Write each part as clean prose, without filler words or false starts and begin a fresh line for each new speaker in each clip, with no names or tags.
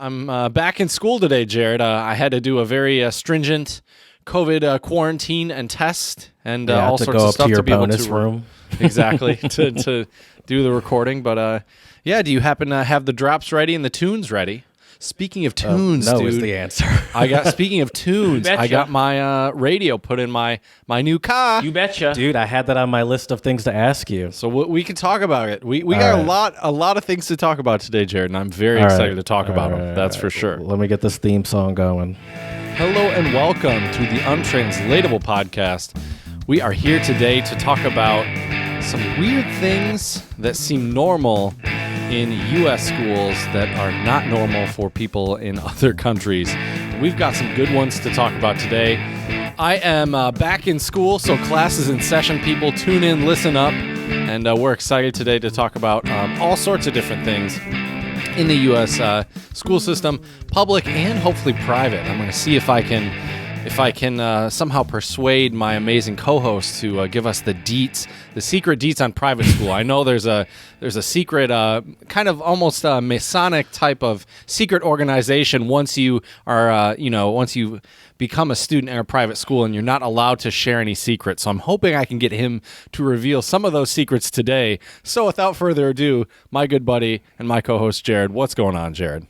I'm back in school today, Jared. I had to do a very stringent COVID quarantine and test, and all sorts of stuff to be able to
room.
Exactly to do the recording. But yeah, do you happen to have the drops ready and the tunes ready? Speaking of tunes,
no
dude,
is the answer.
Speaking of tunes, I got my radio put in my new car.
You betcha.
Dude, I had that on my list of things to ask you.
So we can talk about it. We got a lot of things to talk about today, Jared, and I'm very excited to talk about them. That's for sure.
Let me get this theme song going.
Hello and welcome to the Untranslatable Podcast. We are here today to talk about some weird things that seem normal in U.S. schools that are not normal for people in other countries. We've got some good ones to talk about today. I am back in school, so class is in session. People, tune in, listen up, and we're excited today to talk about all sorts of different things in the U.S. School system, public and hopefully private. I'm going to see if I can somehow persuade my amazing co-host to give us the secret deets on private school. I know there's a secret, kind of almost a Masonic type of secret organization once you are, once you become a student in a private school, and you're not allowed to share any secrets. So I'm hoping I can get him to reveal some of those secrets today. So without further ado, my good buddy and my co-host Jared. What's going on, Jared?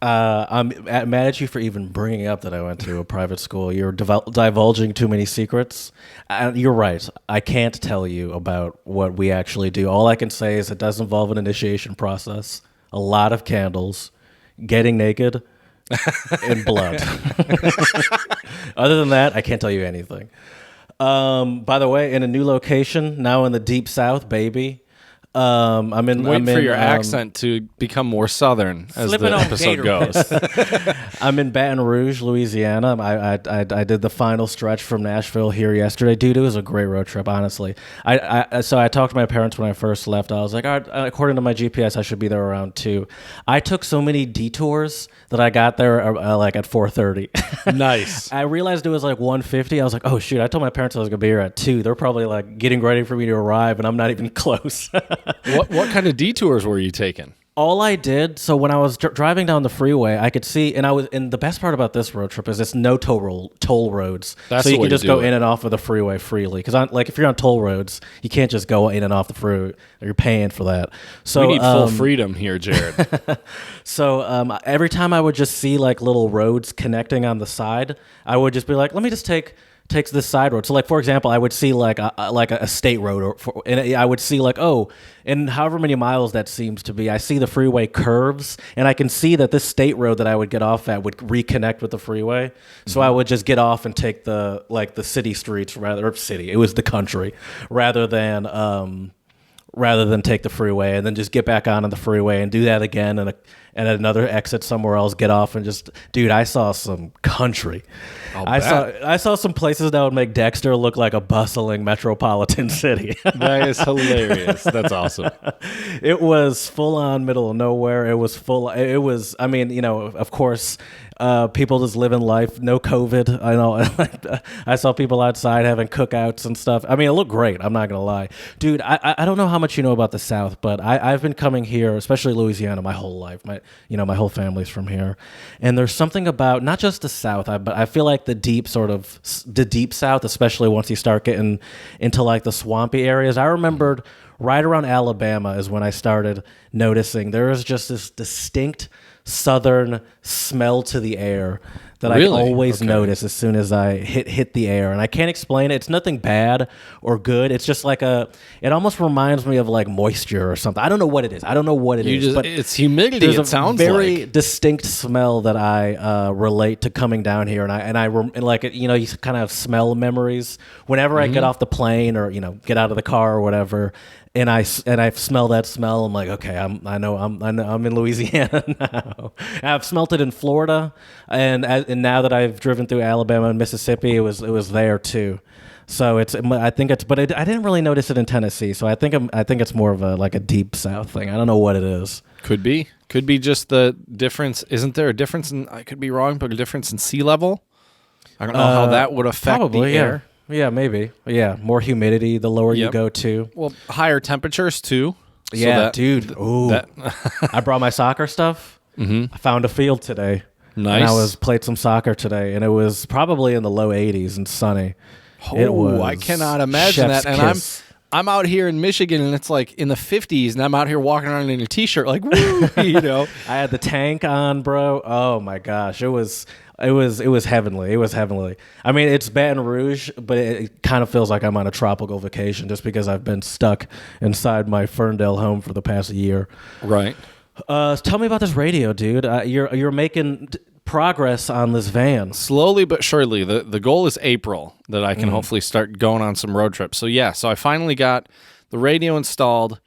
I'm mad at you for even bringing up that I went to a private school. You're divulging too many secrets. You're right. I can't tell you about what we actually do. All I can say is it does involve an initiation process, a lot of candles, getting naked, and blood. Other than that, I can't tell you anything. By the way, in a new location, now in the Deep South, baby. I'm
waiting for your accent to become more southern as the episode goes.
I'm in Baton Rouge, Louisiana. I did the final stretch from Nashville here yesterday. Dude, it was a great road trip, honestly. So I talked to my parents when I first left. I was like, all right, according to my GPS, I should be there around 2. I took so many detours that I got there like at 4:30.
Nice.
I realized it was like 1:50. I was like, oh shoot, I told my parents I was gonna be here at 2. They're probably like getting ready for me to arrive, and I'm not even close.
What kind of detours were you taking?
All I did, so when I was driving down the freeway, I could see, and the best part about this road trip is it's no toll roads.
That's
so you
the way
can just
to
go
do it.
in and off of the freeway freely. Because if you're on toll roads, you can't just go in and off the freeway. You're paying for that. So
we need full freedom here, Jared.
So every time I would just see like little roads connecting on the side, I would just be like, let me just takes this side road. So like, for example, I would see like a state road, and I would see like, and however many miles that seems to be, I see the freeway curves, and I can see that this state road that I would get off at would reconnect with the freeway. So I would just get off and take the city streets it was the country, rather than take the freeway and then just get back on the freeway and do that again and at another exit somewhere else, get off and just, dude, I saw some country. I saw some places that would make Dexter look like a bustling metropolitan city.
That is hilarious. That's awesome.
It was full on middle of nowhere. I mean, of course, people just living life, no COVID. I know. I saw people outside having cookouts and stuff. I mean, it looked great. I'm not gonna lie, dude. I don't know how much you know about the South, but I've been coming here, especially Louisiana, my whole life. My whole family's from here, and there's something about not just the South, but I feel like the deep South, especially once you start getting into like the swampy areas. I remembered right around Alabama is when I started noticing there is just this distinct Southern smell to the air that I always notice as soon as I hit the air, and I can't explain it. It's nothing bad or good. It's just like it almost reminds me of like moisture or something. I don't know what it is. But
it's humidity.
There's
it sounds
a very
like
distinct smell that I relate to coming down here, and like it, you kind of smell memories whenever I get off the plane or get out of the car or whatever. And I smell that smell. I'm like, okay, I know I'm in Louisiana now. I've smelt it in Florida, and now that I've driven through Alabama and Mississippi, it was there too. So I didn't really notice it in Tennessee. So I think it's more of a deep South thing. I don't know what it is.
Could be just the difference. Isn't there a difference in? I could be wrong, but a difference in sea level. I don't know how that would affect the air.
Yeah, maybe. Yeah, more humidity the lower you go to.
Well, higher temperatures too.
Yeah, dude. Ooh. I brought my soccer stuff. I found a field today.
Nice.
And I played some soccer today, and it was probably in the low 80s and sunny. It was
I cannot imagine
chef's
that. And
kiss.
I'm out here in Michigan, and it's like in the 50s, and I'm out here walking around in a t-shirt, like woo, you know.
I had the tank on, bro. Oh my gosh, it was heavenly. It was heavenly. I mean, it's Baton Rouge, but it kind of feels like I'm on a tropical vacation just because I've been stuck inside my Ferndale home for the past year.
Right.
Tell me about this radio, dude. You're making progress on this van.
Slowly but surely. The goal is April that I can hopefully start going on some road trips. So yeah, so I finally got the radio installed.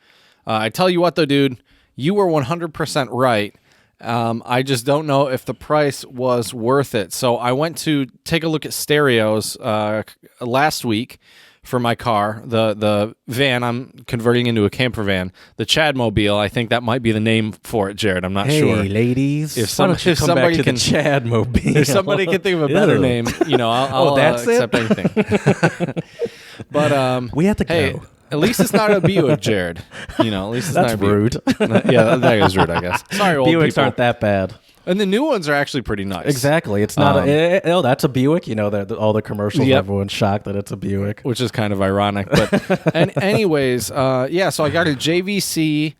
I tell you what though, dude, you were 100% right. I just don't know if the price was worth it. So I went to take a look at stereos last week for my car, the van I'm converting into a camper van, the Chadmobile. I think that might be the name for it, Jared. I'm not sure.
Hey, ladies,
If
why don't you come back to
can,
the Chadmobile?
if somebody can think of a better name, you know, I'll
that's
accept anything. But
we have to
hey,
go.
at least it's not a Buick, Jared. You know, at least it's
That's
not a
rude.
Buick. Yeah, that is rude, I guess. Sorry, old
Buicks
people.
aren't that bad.
And the new ones are actually pretty nice.
Exactly. It's not. That's a Buick. You know that all the commercials.
Yep.
Everyone's shocked that it's a Buick.
Which is kind of ironic. But anyways, yeah. So I got a JVC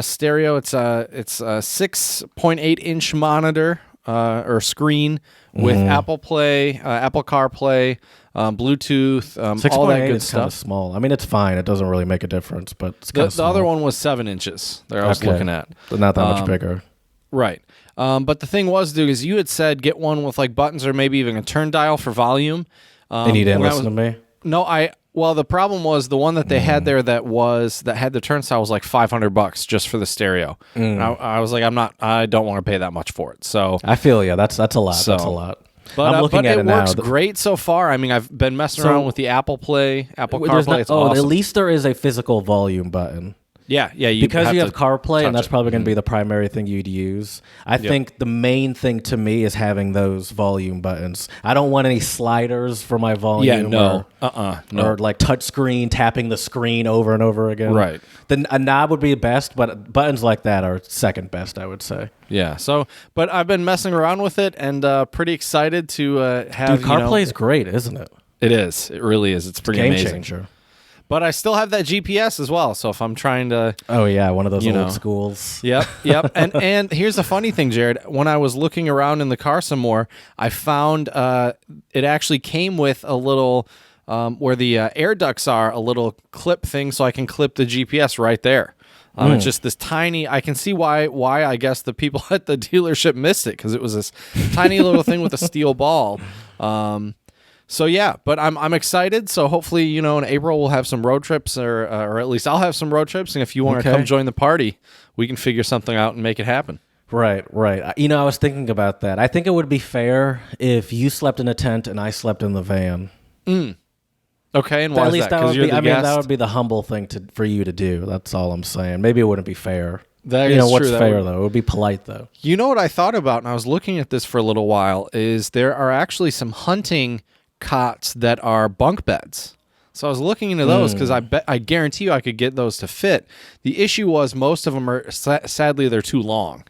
stereo. It's a 6.8 inch monitor or screen with Apple Play, Apple CarPlay, Bluetooth, all that good
is kind of
stuff.
small. I mean, it's fine. It doesn't really make a difference, but it's kind of
The
small.
other one was 7 inches. There I was looking at.
But not that much bigger.
Right. But the thing was, dude, is you had said get one with like buttons or maybe even a turn dial for volume.
And you didn't listen to me?
No, well, the problem was the one that they had there that had the turnstile was like $500 just for the stereo. And I was like, I don't want to pay that much for it. So
I feel you. That's a lot. That's a lot.
But,
I'm looking at it now.
It works great so far. I mean, I've been messing around with the Apple Play, Apple CarPlay. It's awesome.
At least there is a physical volume button.
Yeah.
Because you have
to
CarPlay, and that's
it.
probably going to be the primary thing you'd use. I think the main thing to me is having those volume buttons. I don't want any sliders for my volume.
No.
Or like touch screen, tapping the screen over and over again.
Right.
Then a knob would be best, but buttons like that are second best, I would say.
Yeah. So, but I've been messing around with it and pretty excited to have.
Dude, CarPlay is great, isn't it?
It is. It really is. It's pretty
Game
amazing.
changer.
But I still have that GPS as well. So if I'm trying to,
oh yeah, one of those old
know.
schools.
Yep. And here's the funny thing, Jared. When I was looking around in the car some more, I found it actually came with a little where the air ducts are, a little clip thing, so I can clip the GPS right there. It's just this tiny. I can see why I guess the people at the dealership missed it because it was this tiny little thing with a steel ball. So yeah, but I'm excited. So hopefully, in April we'll have some road trips, or at least I'll have some road trips. And if you want to come join the party, we can figure something out and make it happen.
Right. I was thinking about that. I think it would be fair if you slept in a tent and I slept in the van.
Okay, and why
At
is
least
that? 'Cause you're the
that
guest?
would be the humble thing for you to do. That's all I'm saying. Maybe it wouldn't be fair.
That is
what's
true.
fair though? It would be polite though.
You know what I thought about, and I was looking at this for a little while, is there are actually some hunting cots that are bunk beds. So I was looking into those because I guarantee you I could get those to fit. The issue was most of them are sadly they're too long.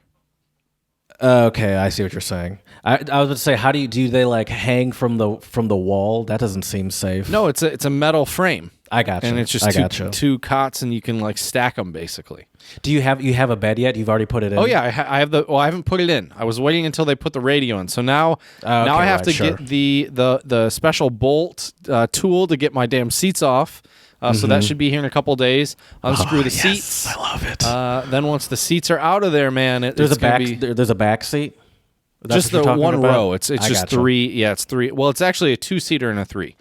Okay, I see what you're saying. I was going to say, how do they like hang from the wall? That doesn't seem safe.
No, it's a metal frame.
I got you.
And it's just two cots, and you can like stack them basically.
Do you have a bed yet? You've already put it in.
Oh yeah, I have I haven't put it in. I was waiting until they put the radio in. So now I have to get the special bolt tool to get my damn seats off. So that should be here in a couple days. Unscrew the seats.
I love it.
Then once the seats are out of there, man,
there's a back seat.
Just the one row. It's just
gotcha.
three. Yeah, it's three. Well, it's actually a 2-seater and a 3.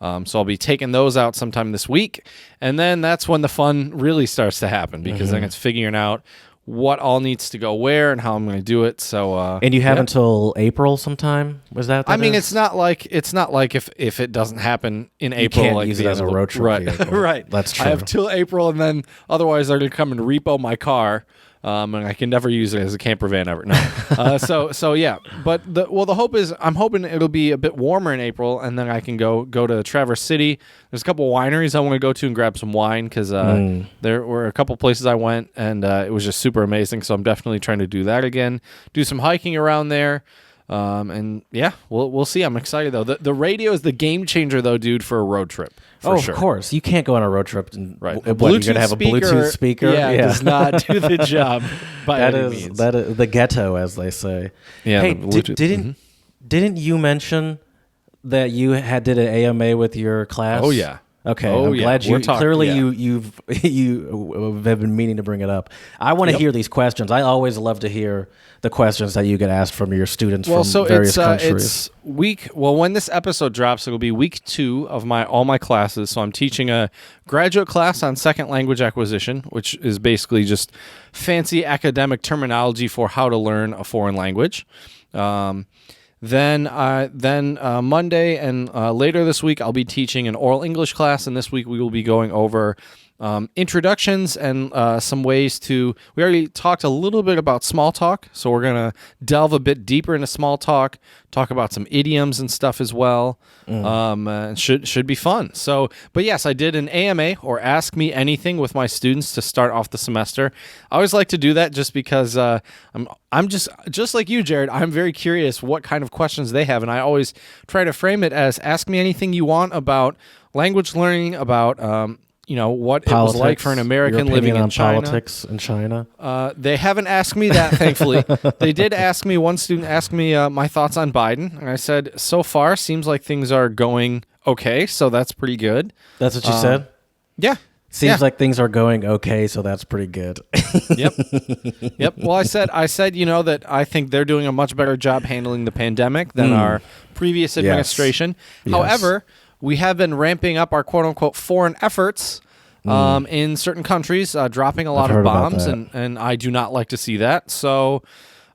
So I'll be taking those out sometime this week, and then that's when the fun really starts to happen because then it's figuring out what all needs to go where and how I'm going to do it. So
and you have until April sometime. Was that?
I mean, it's not like if it doesn't happen in April,
you can't
like
use it as a road trip
right?
vehicle.
Right.
That's true.
I have till April, and then otherwise they're going to come and repo my car. And I can never use it as a camper van ever. No. So yeah. But the hope is I'm hoping it'll be a bit warmer in April, and then I can go to Traverse City. There's a couple wineries I want to go to and grab some wine because there were a couple places I went, and it was just super amazing. So I'm definitely trying to do that again. Do some hiking around there. And yeah, we'll see. I'm excited though. The radio is the game changer though, dude, for a road trip. For sure.
Of course. You can't go on a road trip and
right.
You're going to have a Bluetooth speaker.
Yeah, does not do the job by any means.
That is the ghetto, as they say.
Yeah.
Hey, didn't you mention that you did an AMA with your class?
Oh yeah.
Okay, I'm glad you have been meaning to bring it up. I want to hear these questions. I always love to hear the questions that you get asked from your students from various countries.
When this episode drops, it'll be week 2 of all my classes. So I'm teaching a graduate class on second language acquisition, which is basically just fancy academic terminology for how to learn a foreign language. Then Monday and later this week, I'll be teaching an oral English class, and this week we will be going over introductions and some ways to. We already talked a little bit about small talk, so we're gonna delve a bit deeper into small talk. Talk about some idioms and stuff as well. Should be fun. So, but yes, I did an AMA or Ask Me Anything with my students to start off the semester. I always like to do that just because I'm just like you, Jared. I'm very curious what kind of questions they have, and I always try to frame it as ask me anything you want about language learning, about what politics, it was like for an American living in China.
Politics in China.
They haven't asked me that, thankfully. They did ask me. One student asked me my thoughts on Biden, and I said, so far seems like things are going okay, so that's pretty good.
That's what you said?
Yeah.
Seems like things are going okay, so that's pretty good.
Yep. Well, I said, that I think they're doing a much better job handling the pandemic than our previous administration.
Yes.
However, we have been ramping up our quote-unquote foreign efforts in certain countries, dropping a lot of bombs, and I do not like to see that. So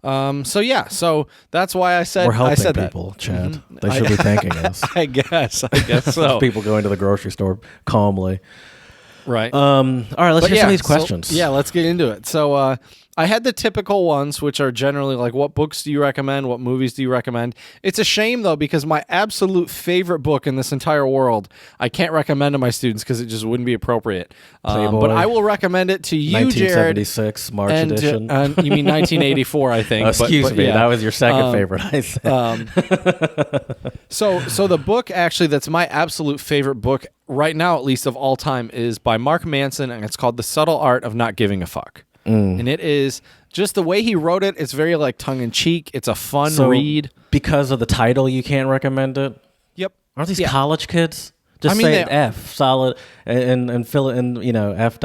that's why I said
we're helping
that.
people, Chad. Mm-hmm. They should be thanking us.
I guess so.
People going to the grocery store calmly.
Right.
All right, let's hear some of these questions.
Let's get into it. So I had the typical ones, which are generally like, what books do you recommend? What movies do you recommend? It's a shame, though, because my absolute favorite book in this entire world, I can't recommend to my students because it just wouldn't be appropriate. But I will recommend it to you,
1976
Jared.
March edition.
You mean 1984, I think.
Excuse me, that was your second favorite, I think.
So the book, actually, that's my absolute favorite book right now, at least of all time, is by Mark Manson, and it's called The Subtle Art of Not Giving a Fuck. And it is just the way he wrote it. It's very like tongue-in-cheek. It's a fun read.
Because of the title, you can't recommend it?
Yep.
Aren't these college kids? Just say F, solid, and fill it in, F ...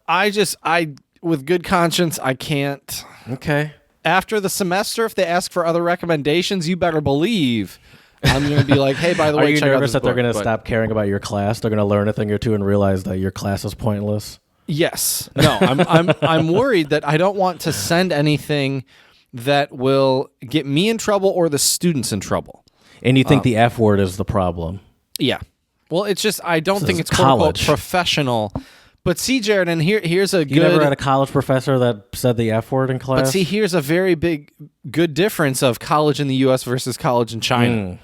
I with good conscience, I can't.
Okay.
After the semester, if they ask for other recommendations, you better believe I'm going to be like, hey, by the way,
Are you
check out
nervous
this
that they're
book,
going to stop caring about your class? They're going to learn a thing or two and realize that your class is pointless?
Yes. No, I'm worried that I don't want to send anything that will get me in trouble or the students in trouble.
And you think the F word is the problem?
Yeah. Well, it's just I don't think it's quote-unquote professional. But see, Jared, and here's a good...
You never had a college professor that said the F word in class?
But see, here's a very good difference of college in the U.S. versus college in China.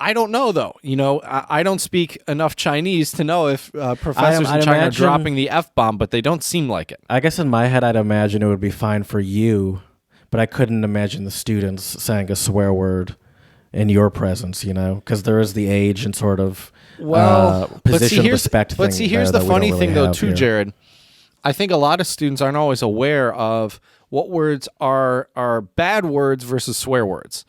I don't know, though. I don't speak enough Chinese to know if professors in China are dropping the F-bomb, but they don't seem like it.
I guess in my head, I'd imagine it would be fine for you, but I couldn't imagine the students saying a swear word in your presence, because there is the age and sort of position of respect thing.
But see, here's the funny thing, though, too, Jared. I think a lot of students aren't always aware of what words are bad words versus swear words.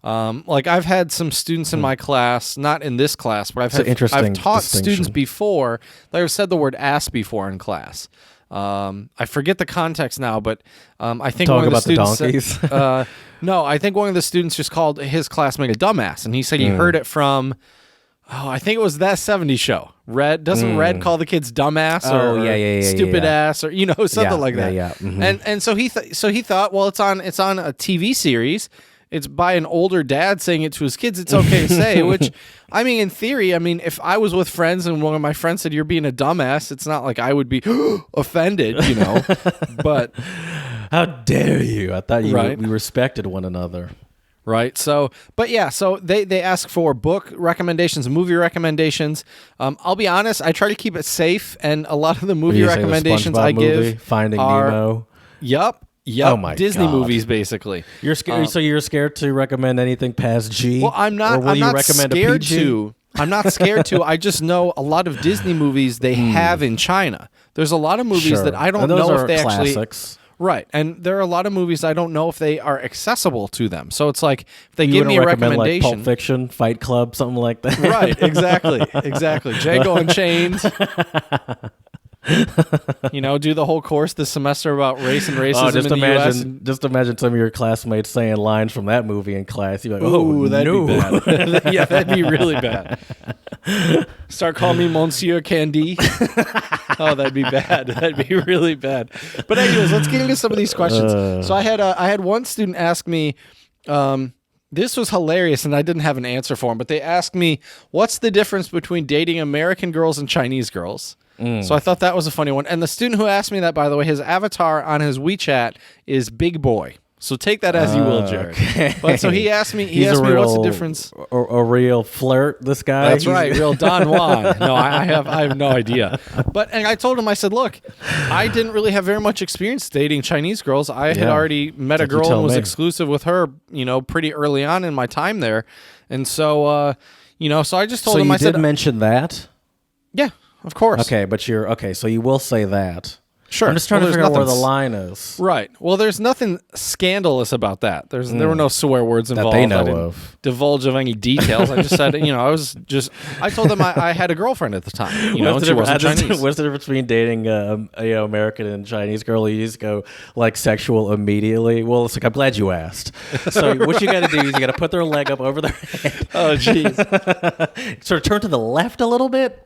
Like I've had some students in my class, not in this class, but I've taught students before that have said the word ass before in class. I forget the context now, but I think one of the students no, I think one of the students just called his classmate a dumbass, and he said he heard it from I think it was That 70s Show. Red Red call the kids dumbass or stupid ass or something like that.
Yeah. Mm-hmm.
And so he thought, well, it's on a TV series. it's by an older dad saying it to his kids, it's okay to say, which, I mean, in theory, I mean, if I was with friends and one of my friends said, you're being a dumbass, it's not like I would be offended, you know, but.
How dare you? I thought
Right.
we respected one another.
Right. So, but yeah, so they ask for book recommendations, movie recommendations. I'll be honest, I try to keep it safe, and a lot of the movie
You say the
recommendations
SpongeBob
I
movie,
give
Finding
are,
Nemo.
Yep.
Oh my
Disney
God.
movies, basically.
You're scared. So you're scared to recommend anything past G?
Well, I'm not.
Or will
I'm
you
not
recommend a
scared
PG?
to. I'm not scared to. I just know a lot of Disney movies they have in China. There's a lot of movies
Sure.
that I don't
And those
know
are
if they
classics.
actually. Right, and there are a lot of movies I don't know if they are accessible to them. So it's like if they
You
give me a
wouldn't recommend
recommendation,
like Pulp Fiction, Fight Club, something like that.
right? Exactly. Django Unchained. You know, do the whole course this semester about race and racism
Just
in the U.S.
just imagine some of your classmates saying lines from that movie in class. You're like,
Ooh, that'd
no.
be bad. Yeah, that'd be really bad. Start calling me Monsieur Candy. Oh, that'd be bad. That'd be really bad. But anyways, let's get into some of these questions. So I had one student ask me, this was hilarious, and I didn't have an answer for him, but they asked me, what's the difference between dating American girls and Chinese girls? So I thought that was a funny one. And the student who asked me that, by the way, his avatar on his WeChat is Big Boy. So take that as you will, Jared.
Okay.
But so he asked me,
He's
what's the difference?
A real flirt, this guy?
That's right, real Don Juan. No, I have no idea. And I told him, I said, look, I didn't really have very much experience dating Chinese girls. I had already met a girl and was exclusive with her, you know, pretty early on in my time there. And so, you know, so I just told him, I said,
did mention that?
yeah, of course.
Okay, but so you will say that.
Sure.
I'm just trying to
there's
figure out where the
nothing
line is.
Right. Well, there's nothing scandalous about that. There were no swear words involved.
That they know
I didn't
of.
divulge of any details. I just said, you know, I told them I had a girlfriend at the time. You know, and she wasn't Chinese.
What's the difference between dating American and Chinese girl? You just go like sexual immediately. Well, it's like, I'm glad you asked. So what you got to do is you got to put their leg up over their head.
Oh, jeez.
Sort of turn to the left a little bit.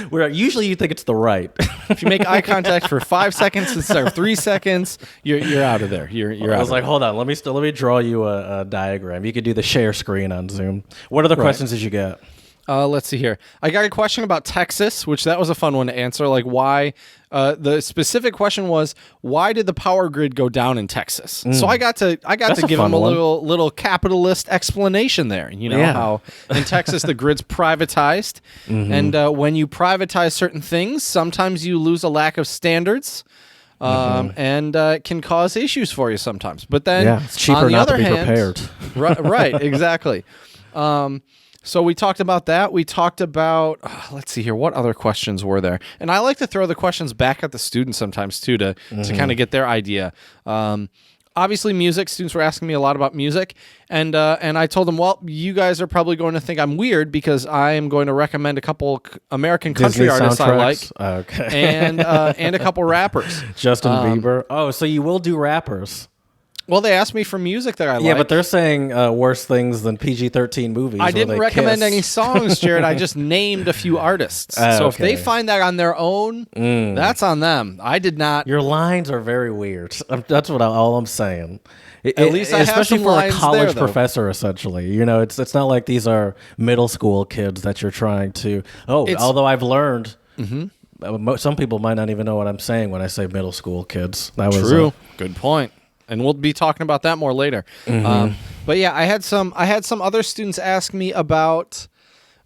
Where usually you think it's the right.
If you make eye contact for 5 seconds instead of 3 seconds, you're out of there. You're out.
I was like, hold on, let me draw you a diagram. You could do the share screen on Zoom. What other questions did you get?
Let's see here. I got a question about Texas, which that was a fun one to answer. Like why? The specific question was, why did the power grid go down in Texas? So I got to give him a little capitalist explanation there. You know how in Texas the grid's privatized, and when you privatize certain things, sometimes you lose a lack of standards. And it can cause issues for you sometimes. But then,
it's cheaper
on the
not
other
to be
hand,
prepared.
right, exactly. So we talked about that. We talked about, let's see here, what other questions were there? And I like to throw the questions back at the students sometimes too to kind of get their idea. Obviously, music. Students were asking me a lot about music, and I told them, well, you guys are probably going to think I'm weird because I am going to recommend a couple American country
Disney
artists
soundtracks?
I like,
Okay.
and a couple rappers.
Justin Bieber. Oh, so you will do rappers.
Well, they asked me for music that I like.
Yeah, but they're saying worse things than PG-13 movies.
I didn't recommend
kiss.
any songs, Jared. I just named a few artists. So if they find that on their own, that's on them. I did not.
Your lines are very weird. That's all I'm saying.
At least I have
especially
some
for a
lines
college
there, though.
professor, essentially. You know, it's not like these are middle school kids that you're trying to. Although I've learned. Some people might not even know what I'm saying when I say middle school kids. That was
true. Good point. And we'll be talking about that more later. But yeah, I had some other students ask me about.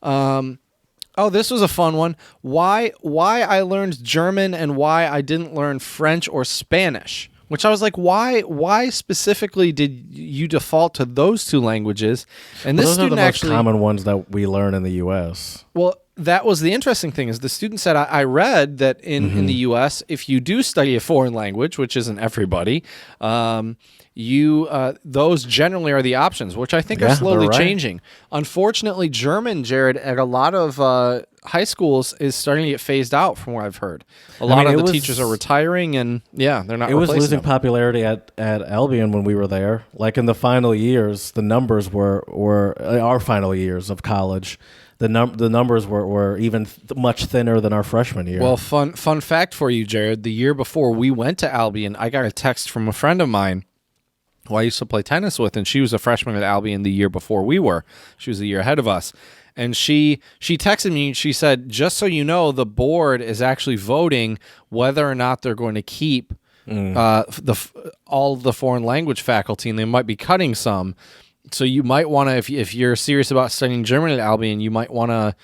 This was a fun one. Why I learned German and why I didn't learn French or Spanish. Which I was like, why specifically did you default to those two languages? And this
those
student
are the
actually
most common ones that we learn in the U.S.
Well, that was the interesting thing is the student said, I read that in the U.S., if you do study a foreign language, which isn't everybody, those generally are the options, which I think are slowly changing. Unfortunately, German, Jared, at a lot of high schools is starting to get phased out from what I've heard. A lot of the teachers are retiring, and they're not.
It was losing
them.
popularity at Albion when we were there. Like in the final years, the numbers were our final years of college. The numbers were even much thinner than our freshman year.
Well, fun fact for you, Jared. The year before we went to Albion, I got a text from a friend of mine who I used to play tennis with, and she was a freshman at Albion the year before we were. She was a year ahead of us. And she texted me and she said, just so you know, the board is actually voting whether or not they're going to keep all of the foreign language faculty, and they might be cutting some. So you might want to, if you're serious about studying German at Albion, you might want to,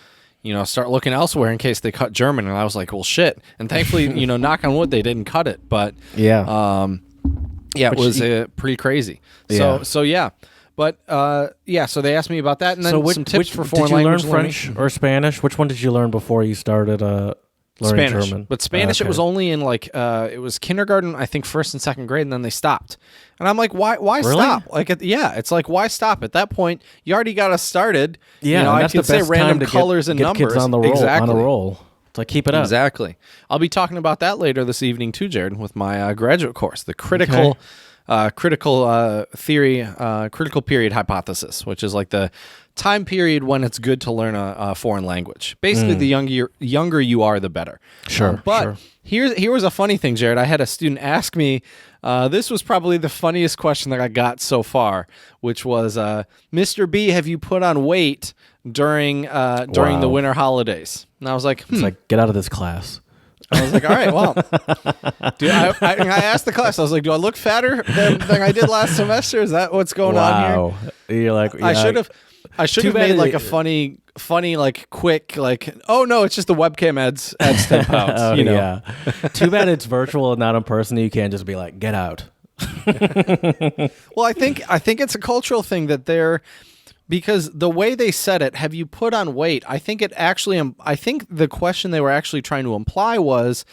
start looking elsewhere in case they cut German. And I was like, well, shit. And thankfully, knock on wood, they didn't cut it. But it was pretty crazy.
Yeah.
So yeah. But so they asked me about that, and then some tips for foreign
language. Did you learn
learning.
French or Spanish? Which one did you learn before you started learning
Spanish.
German?
But Spanish, It was only in it was kindergarten, I think, first and second grade, and then they stopped. And I'm like, why
really?
stop? It's like, why stop? At that point, you already got us started.
Yeah,
I
that's
could
the
say
best
random
time to
colors and
get
numbers.
kids on the roll.
Exactly.
On a roll. It's like, keep it up.
Exactly. I'll be talking about that later this evening too, Jared, with my graduate course, the critical theory, critical period hypothesis, which is like the time period when it's good to learn a foreign language. Basically, the younger you are, the better.
Sure.
But here was a funny thing, Jared. I had a student ask me. This was probably the funniest question that I got so far, which was, "Mr. B, have you put on weight during the winter holidays?" And I was like,
It's like, get out of this class.
I was like, all right, well, dude, I asked the class, I was like, do I look fatter than I did last semester? Is that what's going on
here? You're like,
I should have made like a funny, like quick, like, oh no, it's just the webcam adds 10 pounds.
Yeah. Too bad it's virtual and not in person. You can't just be like, get out.
Well, I think it's a cultural thing that because the way they said it, have you put on weight? I think the question they were actually trying to imply was,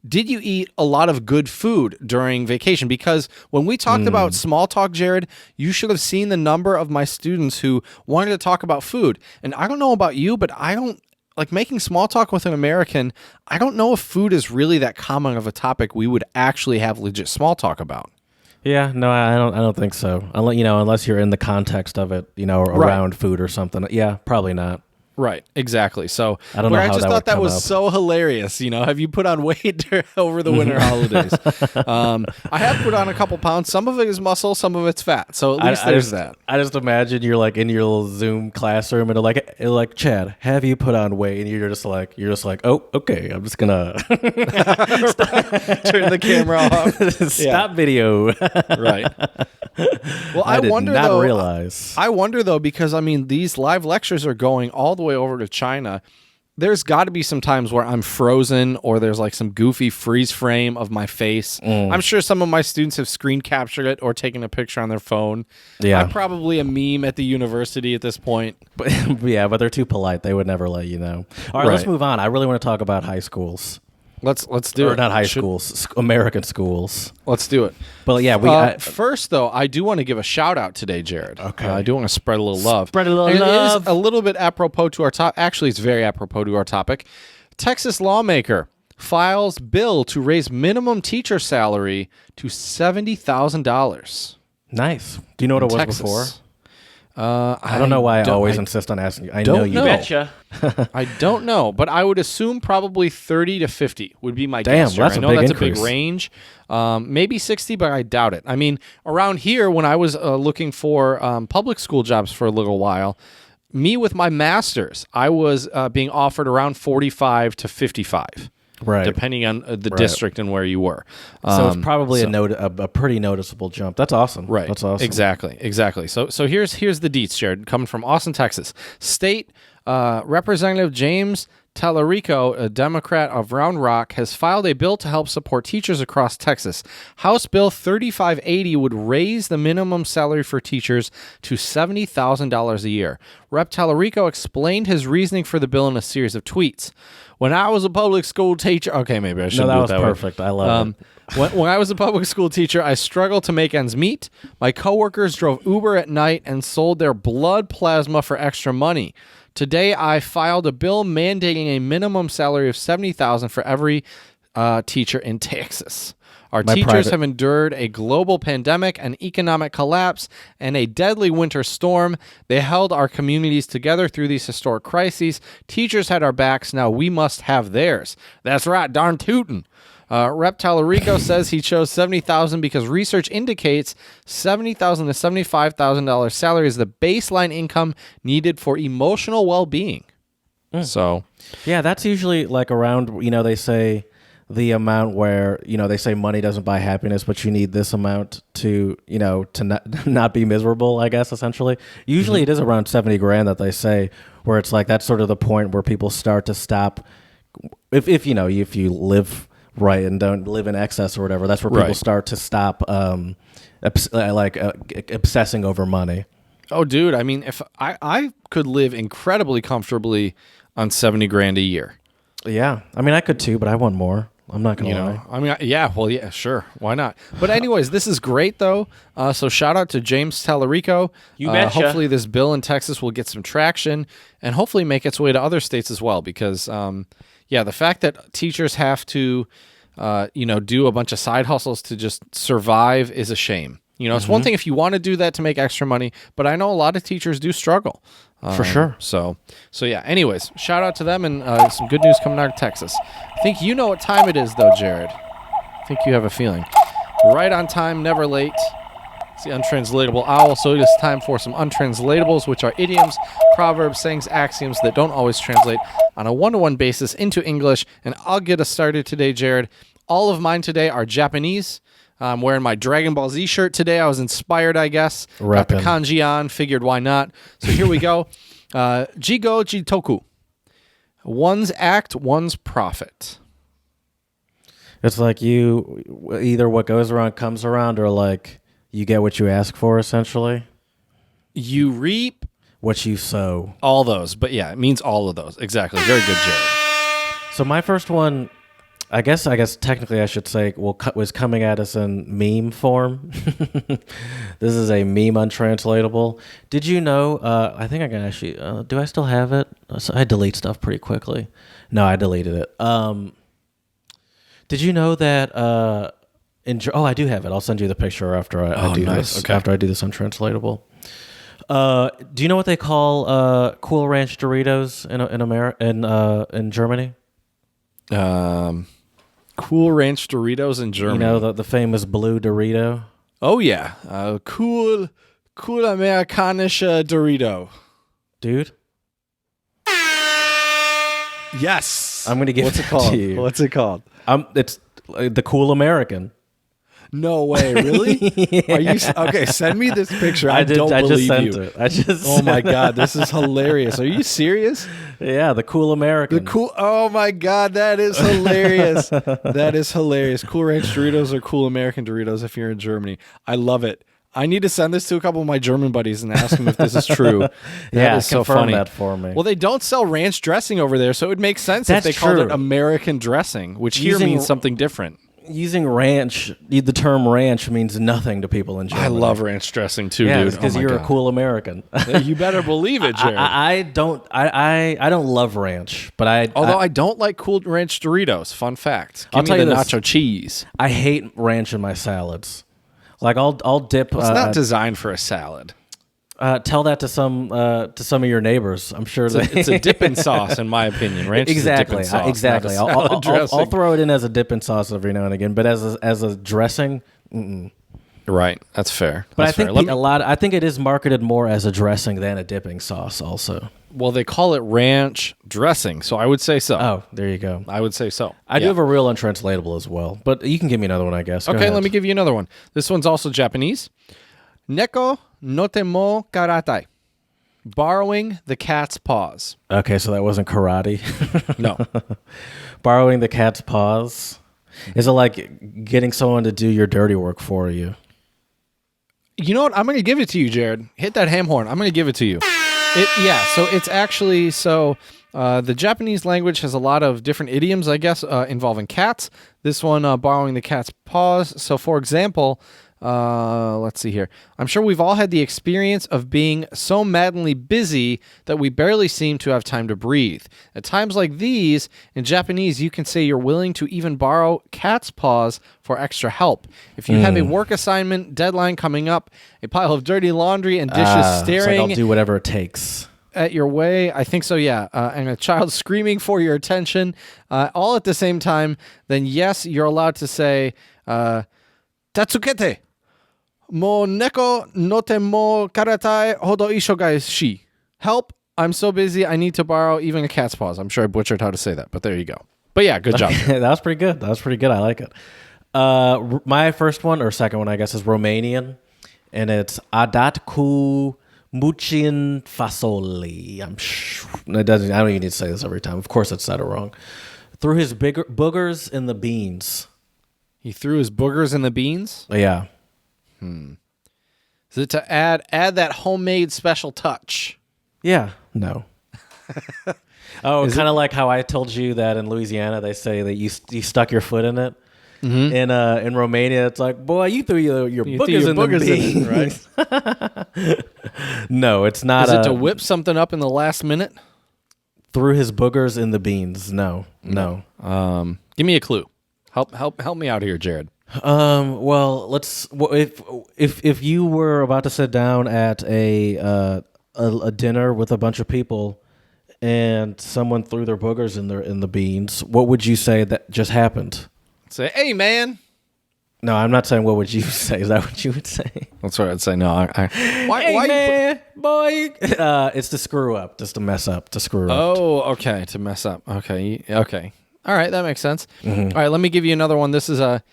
did you eat a lot of good food during vacation? Because when we talked about small talk, Jared, you should have seen the number of my students who wanted to talk about food. And I don't know about you, but I don't like making small talk with an American. I don't know if food is really that common of a topic we would actually have legit small talk about.
Yeah, no, I don't think so. Unless you're in the context of it, around food or something. Yeah, probably not.
Right, exactly. So
I don't know.
I just thought that was so hilarious. Have you put on weight over the winter holidays? I have put on a couple pounds. Some of it is muscle, some of it's fat. So at least there's that.
I just imagine you're like in your little Zoom classroom and they're like, Chad, have you put on weight? And you're just like, oh, okay. I'm just gonna
turn the camera off.
Stop video.
Right. Well, I wonder though, because these live lectures are going all the way over to China. There's got to be some times where I'm frozen or there's like some goofy freeze frame of my face. I'm sure some of my students have screen captured it or taken a picture on their phone. Yeah. I'm probably a meme at the university at this point.
But they're too polite. They would never let you know. All right, let's move on. I really want to talk about high schools.
Let's do it.
Or not high schools, American schools.
Let's do it.
But yeah,
first though, I do want to give a shout out today, Jared.
Okay.
I do want to spread a little love.
Spread a little love.
It is a little bit apropos to our topic. Actually, it's very apropos to our topic. Texas Lawmaker files bill to raise minimum teacher salary to $70,000.
Nice. Do you know what it was
Texas.
Before? I don't know why I always insist on asking. I know you
betcha. I don't know, but I would assume probably 30 to 50 would be my guess.
Damn,
I know that's a big range. Maybe 60, but I doubt it. Around here, when I was looking for public school jobs for a little while, me with my master's, I was being offered around 45 to 55.
Right.
Depending on the district and where you were.
So it's probably a pretty noticeable jump. That's awesome.
Right.
That's awesome.
Exactly. So here's the deets, Jared, coming from Austin, Texas. State Representative James Tallarico, a Democrat of Round Rock, has filed a bill to help support teachers across Texas. House Bill 3580 would raise the minimum salary for teachers to $70,000 a year. Rep. Tallarico explained his reasoning for the bill in a series of tweets. When I was a public school teacher... Okay, maybe I shouldn't do it that way.
No, that was perfect. I love it.
When I was a public school teacher, I struggled to make ends meet. My coworkers drove Uber at night and sold their blood plasma for extra money. Today, I filed a bill mandating a minimum salary of $70,000 for every teacher in Texas. Our teachers have endured a global pandemic, an economic collapse, and a deadly winter storm. They held our communities together through these historic crises. Teachers had our backs. Now we must have theirs. That's right, darn tootin'. Rep Tallarico says he chose $70,000 because research indicates $70,000 to $75,000 salary is the baseline income needed for emotional well-being. So,
yeah, that's usually like around, they say the amount where, they say money doesn't buy happiness, but you need this amount to, to not be miserable, I guess, essentially. Usually it is around 70 grand that they say, where it's like that's sort of the point where people start to stop. If you live right and don't live in excess or whatever, that's where people start to stop obsessing over money.
Oh, dude, I mean, if I could live incredibly comfortably on 70 grand a year.
Yeah. I mean, I could too, but I want more. I'm not going to lie.
I mean, yeah, sure. Why not? But anyways, this is great, though. So shout out to James Tallarico.
You betcha.
Hopefully this bill in Texas will get some traction and hopefully make its way to other states as well. Because, the fact that teachers have to, do a bunch of side hustles to just survive is a shame. It's one thing if you want to do that to make extra money, but I know a lot of teachers do struggle.
For sure.
So yeah. Anyways, shout out to them and some good news coming out of Texas. I think you know what time it is, though, Jared. I think you have a feeling. Right on time, never late. It's the Untranslatable Owl, so it is time for some untranslatables, which are idioms, proverbs, sayings, axioms that don't always translate on a one-to-one basis into English. And I'll get us started today, Jared. All of mine today are Japanese. I'm wearing my Dragon Ball Z shirt today. I was inspired, I guess. Got the kanji on. Figured why not. So here we go. Jigo Jitoku. One's act, one's profit.
It's like either what goes around comes around, or like you get what you ask for, essentially.
You reap
what you sow.
All those. But yeah, it means all of those. Exactly. Very good, Jared.
So my first one, I guess technically I should say, was coming at us in meme form. This is a meme untranslatable. Did you know, I think I can actually, do I still have it? I delete stuff pretty quickly. No, I deleted it. Did you know that, I do have it. I'll send you the picture after I do this. Okay. After I do this untranslatable. Do you know what they call Cool Ranch Doritos in Germany?
Cool Ranch Doritos in Germany.
The famous blue Dorito?
Oh, yeah. Cool Amerikanische Dorito.
Dude?
Yes.
I'm going to give it to you.
What's it called?
It's the Cool American.
No way, really?
Yeah.
Are you okay? Send me this picture. I don't believe you. Oh my god, this is hilarious. Are you serious?
Yeah, the Cool American.
Oh my god, that is hilarious. That is hilarious. Cool Ranch Doritos are Cool American Doritos if you're in Germany. I love it. I need to send this to a couple of my German buddies and ask them if this is true. That is so funny.
That for me.
Well, they don't sell ranch dressing over there, so it would make sense if they called it American dressing, which here means something different.
Using ranch, the term ranch means nothing to people in Germany.
I love ranch dressing too, dude.
Because you're a cool American.
You better believe it, Jared.
I don't love ranch, but
I don't like Cool Ranch Doritos. Fun fact. Give me the nacho cheese.
I hate ranch in my salads. Like I'll dip.
It's not designed for a salad.
Tell that to some of your neighbors. I'm sure
it's a dipping sauce, in my opinion. Ranch
exactly,
is a dipping sauce,
exactly. I'll throw it in as a dipping sauce every now and again, but as a dressing,
right? That's fair.
But I think I think it is marketed more as a dressing than a dipping sauce. Also,
well, they call it ranch dressing, so I would say so.
Oh, there you go.
I would say so.
I do have a real untranslatable as well, but you can give me another one, I guess.
Okay, let me give you another one. This one's also Japanese. Neko no te mo karatai. Borrowing the cat's paws.
Okay, so that wasn't karate.
No.
Borrowing the cat's paws. Is it like getting someone to do your dirty work for you?
You know what? I'm going to give it to you, Jared. Hit that ham horn. I'm going to give it to you. So it's actually, the Japanese language has a lot of different idioms, I guess, involving cats. This one, borrowing the cat's paws. So, for example, let's see here. I'm sure we've all had the experience of being so maddeningly busy that we barely seem to have time to breathe. At times like these, in Japanese, you can say you're willing to even borrow cat's paws for extra help. If you have a work assignment, deadline coming up, a pile of dirty laundry and dishes staring...
It's like I'll do whatever it takes.
at your way? I think so, yeah. And a child screaming for your attention all at the same time, then yes, you're allowed to say, Tatsukete, mo neko no te mo karatai hodo ishogai shi. Help, I'm so busy, I need to borrow even a cat's paws. I'm sure I butchered how to say that, but there you go. But yeah, good job.
That was pretty good. I like it. My first one, or second one, I guess, is Romanian. And it's Adatku Mucin Fasoli. I don't even need to say this every time. Of course, it's said it wrong. Threw his boogers in the beans.
He threw his boogers in the beans?
Yeah.
Is it to add that homemade special touch?
Yeah. No. Oh, kind of like how I told you that in Louisiana they say that you stuck your foot in it. Mm-hmm. In Romania, it's like, boy, you threw your boogers in the beans, right? No, it's not.
Is it to whip something up in the last minute?
Threw his boogers in the beans. No.
Give me a clue. Help me out here, Jared.
Well, if you were about to sit down at a dinner with a bunch of people, and someone threw their boogers in the beans, what would you say that just happened?
Say, hey, man.
No, I'm not saying what would you say. Is that what you would say?
That's what I'd say. No.
Why man, boy? It's to screw up, just to mess up, to screw up.
Oh, okay, to mess up. Okay. All right, that makes sense. Mm-hmm. All right, let me give you another one. This is let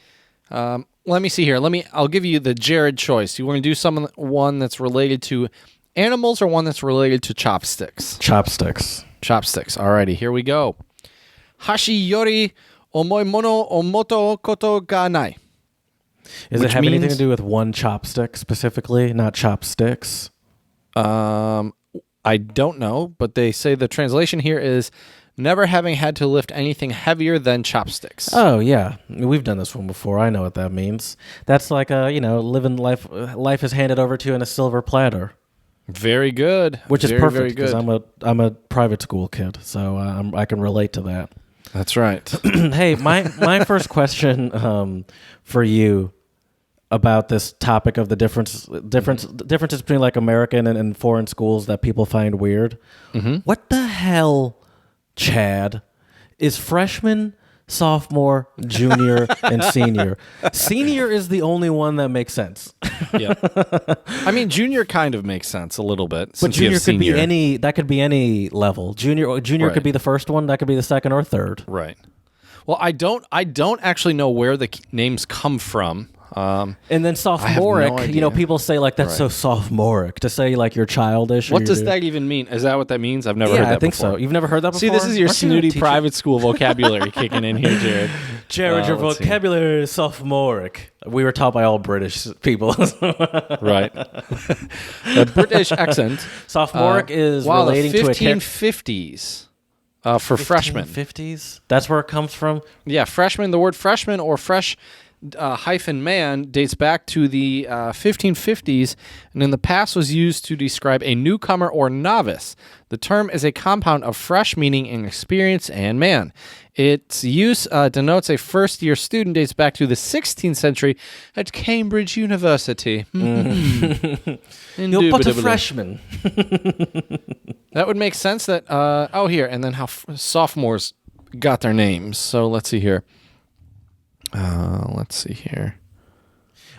me see here. I'll give you the Jared choice. You want to do one that's related to animals or one that's related to chopsticks?
Chopsticks.
Alrighty, here we go. Hashi yori omoi mono omoto koto ga nai.
Does it have anything to do with one chopstick specifically, not chopsticks?
I don't know, but they say the translation here is never having had to lift anything heavier than chopsticks.
Oh, yeah. We've done this one before. I know what that means. That's like, living life. Life is handed over to you in a silver platter.
Very good.
Which is perfect because I'm a private school kid, so I can relate to that.
That's right.
Hey, my first question for you about this topic of the differences between like American and foreign schools that people find weird. Mm-hmm. What the hell, Chad, is freshman, sophomore, junior, and senior? Senior is the only one that makes sense.
Yeah. I mean, junior kind of makes sense a little bit.
But junior could be any. That could be any level. Junior right. Could be the first one. That could be the second or third.
Right. Well, I don't actually know where the names come from.
And then sophomoric, no people say like that's so sophomoric to say like you're childish.
What does that even mean? Is that what that means? I've never heard that before.
I think so. You've never heard that before?
See, this is your snooty private school vocabulary kicking in here, Jared.
Jared, your vocabulary is sophomoric. We were taught by all British people.
Right. The British accent.
Sophomoric is relating to a
1550s. For freshmen.
1550s? That's where it comes from?
Yeah, freshman. The word freshman or fresh hyphen man dates back to the 1550s and in the past was used to describe a newcomer or novice. The term is a compound of fresh meaning inexperience and man. Its use denotes a first-year student dates back to the 16th century at Cambridge University.
You're but a freshman.
That would make sense that, here, and then how sophomores got their names. So let's see here.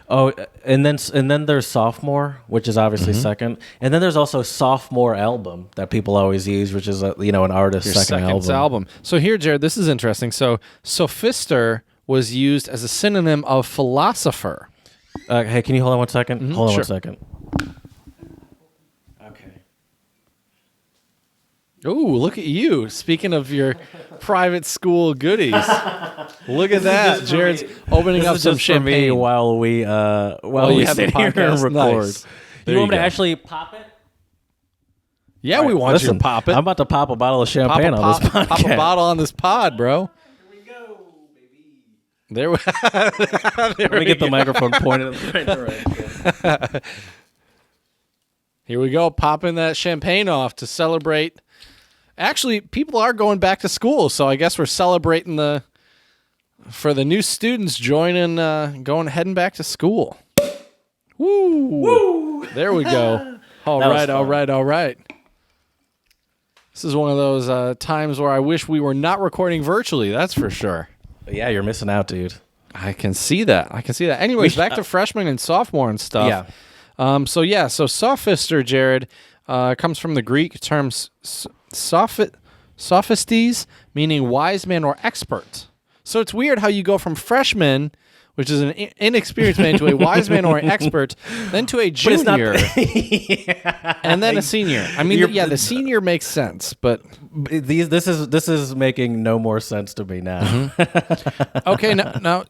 Oh,
and then there's sophomore, which is obviously second, and then there's also sophomore album that people always use, which is an artist's second album.
So here, Jared, this is interesting. So sophister was used as a synonym of philosopher.
Hey, can you hold on 1 second?
Mm-hmm,
hold on 1 second.
Ooh, look at you. Speaking of your private school goodies. Look at that. Jared's opening up some champagne
while we sit here and record.
Nice.
You want me to actually pop it?
Yeah, we want you to pop it.
I'm about to pop a bottle of champagne on this podcast.
Pop a bottle on this pod, bro.
Here we go, baby.
There we
Let me get the microphone pointed in the right direction.
Here we go, popping that champagne off to celebrate. Actually, people are going back to school, so I guess we're celebrating for the new students heading back to school. Woo! There we go. All right. This is one of those times where I wish we were not recording virtually. That's for sure.
Yeah, you're missing out, dude.
I can see that. Anyways, back to freshman and sophomore and stuff.
Yeah.
So sophister, Jared, comes from the Greek terms sophistes, meaning wise man or expert. So it's weird how you go from freshman, which is an inexperienced man, to a wise man or an expert, then to a junior, and then a senior. I mean, the senior makes sense, but
this is making no more sense to me now.
Mm-hmm. Okay, now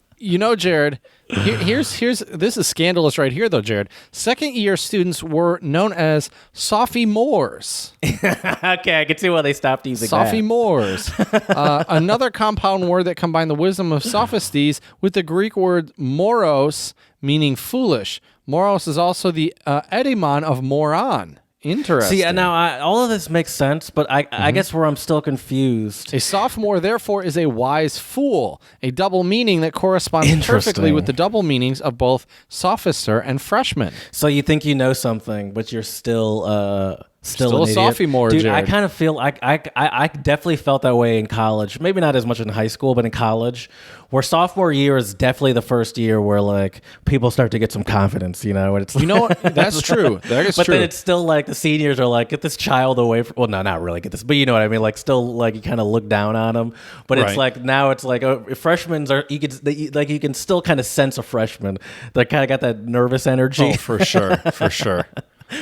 Jared. Here's this is scandalous right here, though, Jared. Second year students were known as sophomores.
Okay, I can see why they stopped using
sophomores. Another compound word that combined the wisdom of sophistes with the Greek word moros, meaning foolish. Moros is also the etymon of moron. Interesting.
See, now all of this makes sense, but I guess where I'm still confused.
A sophomore, therefore, is a wise fool, a double meaning that corresponds perfectly with the double meanings of both sophister and freshman.
So you think you know something, but you're still an
a
idiot.
sophomore,
dude.
Jared.
I kind of feel I definitely felt that way in college. Maybe not as much in high school, but in college, where sophomore year is definitely the first year where like people start to get some confidence. And it's
what? That's true. That is
but
true.
Then it's still like the seniors are like, get this child away from. Well, no, not really get this, but you know what I mean. Like still like you kind of look down on them. But it's like now it's like freshmen are you can still kind of sense a freshman. They kind of got that nervous energy.
Oh, for sure, for sure.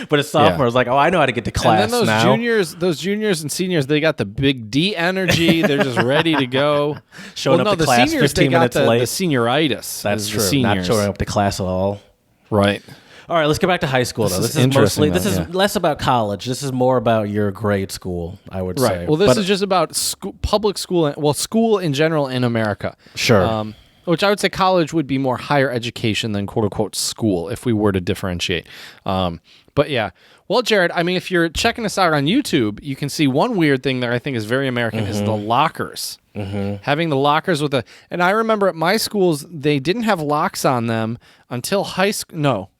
But as sophomores, like, I know how to get to class
and then those juniors and seniors, they got the big D energy. They're just ready to go.
Showing up to
the
class
seniors,
15 minutes late.
The senioritis.
That's true. Not showing up to class at all.
Right.
All right, let's get back to high school, though. This is less about college. This is more about your grade school, I would say.
Right. Well, this is just about public school, school in general in America.
Sure.
Which I would say college would be more higher education than quote unquote school if we were to differentiate. But yeah. Well, Jared, I mean, if you're checking us out on YouTube, you can see one weird thing that I think is very American is the lockers. Mm-hmm. Having the lockers and I remember at my schools, they didn't have locks on them until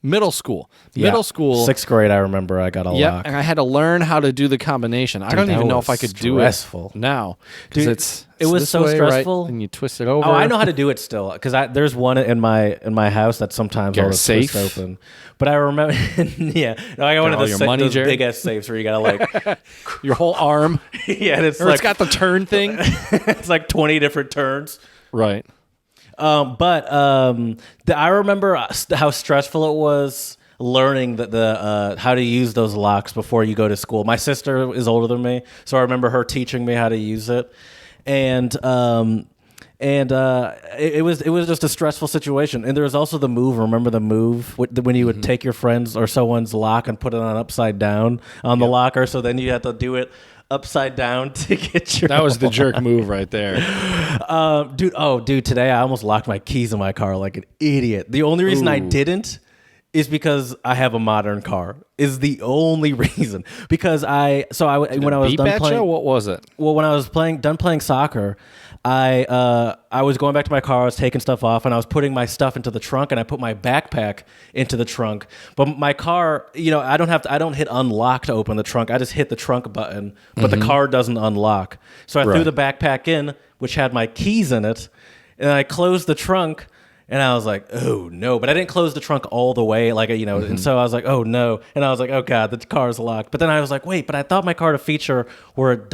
middle school.
Yeah.
Middle school.
6th grade, I remember I got a lock.
And I had to learn how to do the combination. I don't even know if I could do it now.
Dude, it was so stressful.
Right? And you twist it over.
Oh, I know how to do it still because there's one in my house that sometimes I'll just twist open. But I remember, I got one of those big ass safes where you gotta like
your whole arm.
Yeah, and
it's got the turn thing.
It's like 20 different turns.
Right.
I remember how stressful it was learning the how to use those locks before you go to school. My sister is older than me, so I remember her teaching me how to use it, and it was just a stressful situation. And there was also the move. Remember the move when you would take your friend's or someone's lock and put it on upside down on the locker, so then you had to do it upside down to get your.
That was the jerk move right there,
dude. Today I almost locked my keys in my car like an idiot. The only reason I didn't is because I have a modern car. Is the only reason when I was done playing.
What was it?
Well, when I was done playing soccer, I was going back to my car. I was taking stuff off, and I was putting my stuff into the trunk, and I put my backpack into the trunk. But my car, I don't hit unlock to open the trunk. I just hit the trunk button, but the car doesn't unlock. So I threw the backpack in, which had my keys in it, and I closed the trunk. And I was like, oh no, but I didn't close the trunk all the way, and so I was like, oh no, and I was like, oh god, the car's locked. But then I was like, wait, but I thought my car had a feature where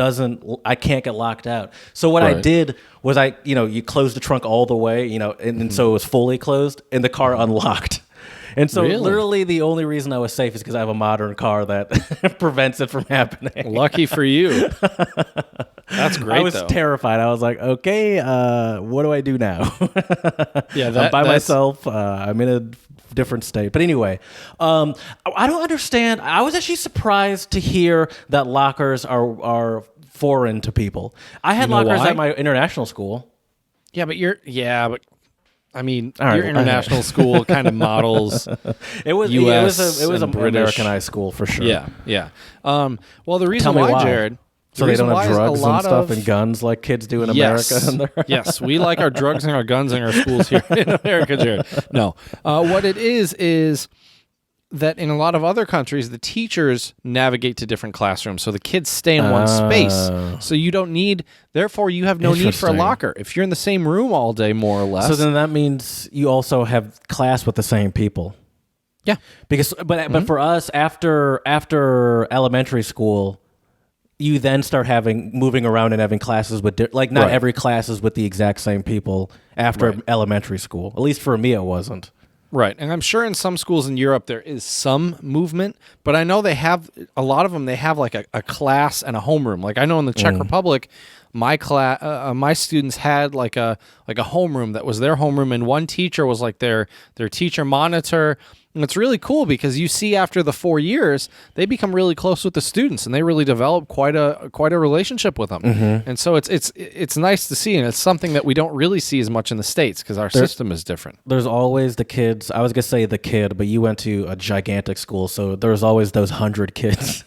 I can't get locked out. So what I did was you close the trunk all the way, and so it was fully closed, and the car unlocked. And so literally the only reason I was safe is because I have a modern car that prevents it from happening.
Lucky for you. That's great.
I was terrified. I was like, okay, what do I do now? I'm by myself. I'm in a different state. But anyway, I don't understand. I was actually surprised to hear that lockers are foreign to people. I had lockers at my international school.
Yeah, but I mean, your international school kind of models
it was
US
it was an
British.
Americanized school for sure.
Yeah. Well, the reason why, Jared.
So they don't have drugs and stuff and guns like kids do in America?
Yes, we like our drugs and our guns in our schools here in America, Jared. No. What it is that in a lot of other countries, the teachers navigate to different classrooms. So the kids stay in one space. So you don't need, therefore you have no need for a locker. If you're in the same room all day, more or less.
So then that means you also have class with the same people.
Yeah.
But for us, after elementary school, you then start moving around and having classes with, not every class is with the exact same people after elementary school. At least for me, it wasn't.
Right. And I'm sure in some schools in Europe there is some movement, but I know they have, a lot of them, they have like a class and a homeroom. Like I know in the Czech Republic, my students had like a homeroom that was their homeroom, and one teacher was like their teacher monitor. And it's really cool because you see after the 4 years, they become really close with the students, and they really develop quite a relationship with them. And so it's nice to see, and it's something that we don't really see as much in the States because our system is different.
There's always the kids. I was gonna say the kid, but you went to a gigantic school, so there's always those 100 kids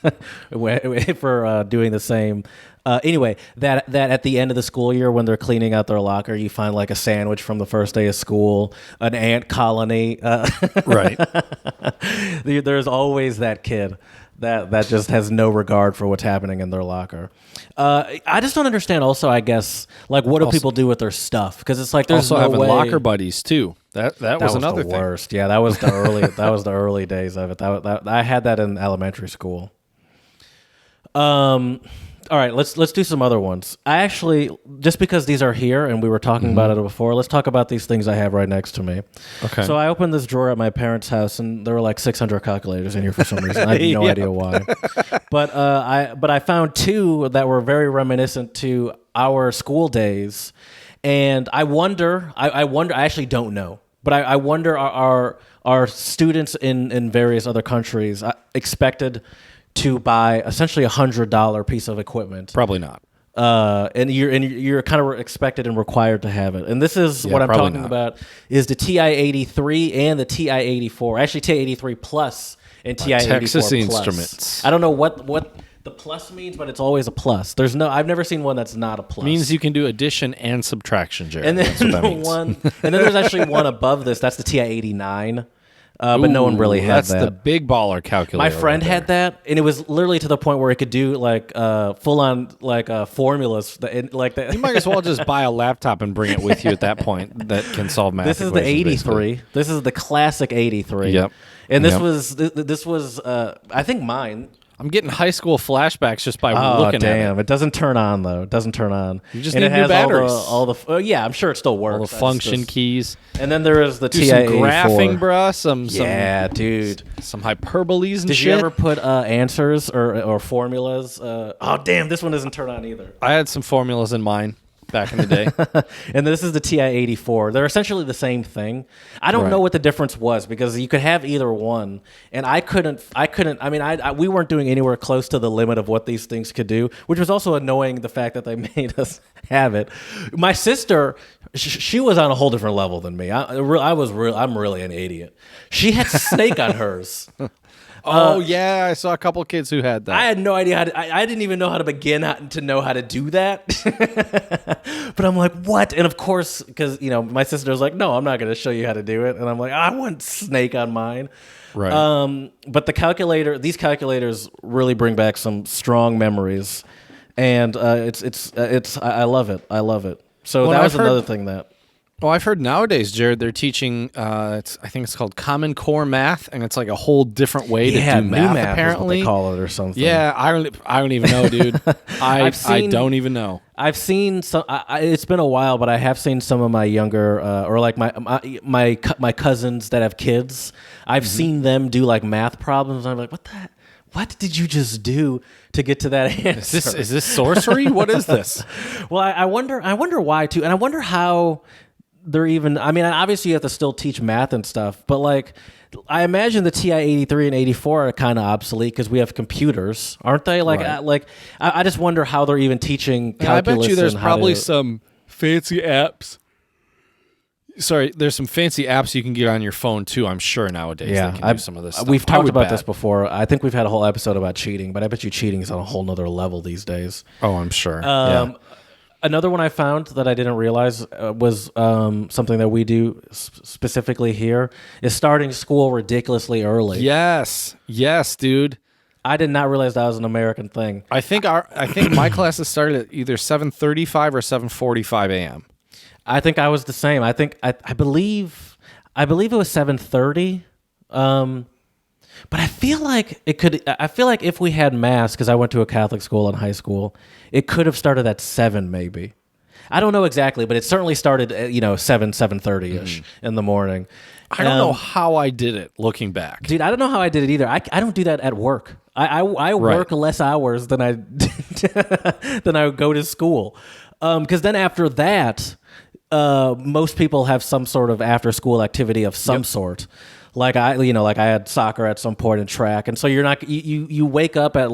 for doing the same. Anyway, that at the end of the school year when they're cleaning out their locker, you find like a sandwich from the first day of school, an ant colony.
Right.
There's always that kid that just has no regard for what's happening in their locker. I just don't understand. Also, I guess, like, what do people do with their stuff? Because it's like there's
also
no
having
way.
Locker buddies too. That was another
the
thing.
Worst. Yeah, that was the early days of it. I had that in elementary school. All right, let's do some other ones. I actually, just because these are here and we were talking about it before, let's talk about these things I have right next to me.
Okay.
So I opened this drawer at my parents' house, and there were like 600 calculators in here for some reason. I have no idea why. But I found two that were very reminiscent to our school days, and I wonder. I actually don't know, but I wonder are students in various other countries expected to buy essentially $100 piece of equipment?
Probably not.
And you're kind of expected and required to have it. And this is what I'm talking about is the TI-83 and the TI-84. Actually, TI-83 Plus and TI-84
Texas
Plus.
Instruments.
I don't know what the plus means, but it's always a plus. I've never seen one that's not a plus.
It means you can do addition and subtraction, Jared.
And then
That's what that means.
and then there's actually one above this. That's the TI-89. But no one really had that.
That's the big baller calculator.
My friend had that, and it was literally to the point where it could do like full on like formulas. Like that.
You might as well just buy a laptop and bring it with you at that point that can solve math.
This is the 83. Basically. This is the classic 83.
Yep.
And this was I think mine.
I'm getting high school flashbacks just by looking at it.
Damn, it doesn't turn on though. It doesn't turn on.
You just need new batteries.
All the yeah, I'm sure it still works.
All the function keys.
And then there is the
Do
TI-84.
some graphing, bruh.
Dude.
Some hyperboles and
Did
shit.
you ever put answers or formulas? Oh, damn, this one doesn't turn on either.
I had some formulas in mine back in the day.
And this is the TI-84. They're essentially the same thing. I don't know what the difference was because you could have either one, and I couldn't. I mean, we weren't doing anywhere close to the limit of what these things could do, which was also annoying. The fact that they made us have it. My sister, she was on a whole different level than me. I'm really an idiot. She had Snake on hers.
Oh yeah, I saw a couple of kids who had that.
I had no idea I didn't even know how to begin to know how to do that. But I'm like, what? And of course, because my sister was like, no, I'm not going to show you how to do it. And I'm like, I want Snake on mine.
Right.
But these calculators really bring back some strong memories, and I love it. I love it. So that was another thing that.
Well, I've heard nowadays, Jared, they're teaching. I think it's called Common Core Math, and it's like a whole different way to do math. Apparently,
is what they call it or something.
Yeah, I don't even know, dude. I don't even know.
I've seen some. It's been a while, but I have seen some of my younger or like my cousins that have kids. I've seen them do like math problems. And I'm like, what did you just do to get to that answer?
Is this sorcery? What is this?
Well, I wonder why too, and I wonder how they're even. I mean, obviously you have to still teach math and stuff, but like, I imagine the TI-83 and 84 are kind of obsolete because we have computers, aren't they? Like, I just wonder how they're even teaching calculus.
I bet you there's probably some fancy apps. Sorry, there's some fancy apps you can get on your phone too. I'm sure nowadays.
Yeah,
that can do some of this stuff.
We've talked about this before. I think we've had a whole episode about cheating, but I bet you cheating is on a whole nother level these days.
Oh, I'm sure.
Another one I found that I didn't realize was something that we do specifically here is starting school ridiculously early.
Yes, dude.
I did not realize that was an American thing.
I think my classes started at either 7:35 or 7:45 a.m.
I think I was the same. I believe it was 7:30. But I feel like it could. I feel like if we had mass, because I went to a Catholic school in high school, it could have started at 7 maybe. I don't know exactly, but it certainly started at 7:30 ish in the morning.
I don't know how I did it looking back.
Dude, I don't know how I did it either. I don't do that at work. I work less hours than I than I go to school. Because then after that, most people have some sort of after school activity of some sort. Like I had soccer at some point in track, and so you're not you wake up at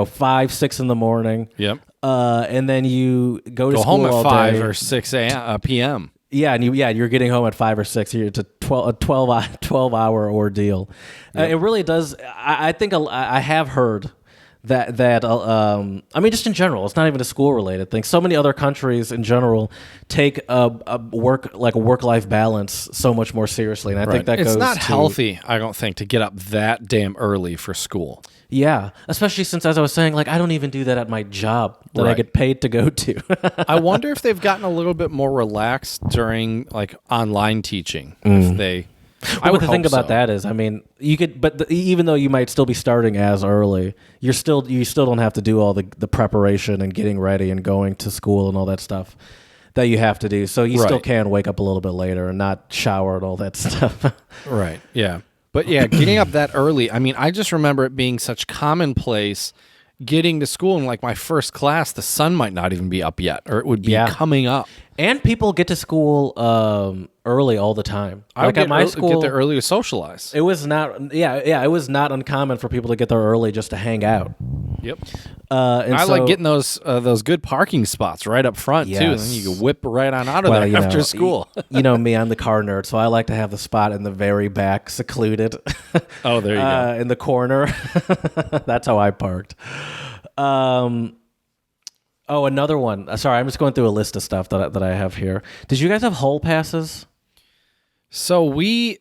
5, 6 in the morning.
Yep.
And then you go school
home at
all
5
day.
or 6 p.m.
Yeah, and you're getting home at 5 or 6. It's a 12-hour ordeal.
Yep.
It really does. I think I have heard that I mean, just in general, it's not even a school related thing. So many other countries in general take a work-life balance so much more seriously, and I think that
it's
goes
not
to,
healthy. I don't think to get up that damn early for school.
Yeah, especially since, as I was saying, I don't even do that at my job that I get paid to go to.
I wonder if they've gotten a little bit more relaxed during online teaching. If they,
But the thing about that is, I mean, you could, but even though you might still be starting as early, you still don't have to do all the preparation and getting ready and going to school and all that stuff that you have to do. So you still can wake up a little bit later and not shower and all that stuff.
Right. Yeah. But yeah, getting up that early. I mean, I just remember it being such commonplace. Getting to school in my first class, the sun might not even be up yet, or it would be coming up.
And people get to school early all the time.
I would
at my school,
get there early to socialize.
It was not, it was not uncommon for people to get there early just to hang out.
Yep.
And
I like getting those good parking spots right up front too, and then you can whip right on out of there after school.
You know me, I'm the car nerd, so I like to have the spot in the very back, secluded.
Oh, there you go.
In the corner. That's how I parked. Another one. Sorry, I'm just going through a list of stuff that I have here. Did you guys have hall passes?
So
and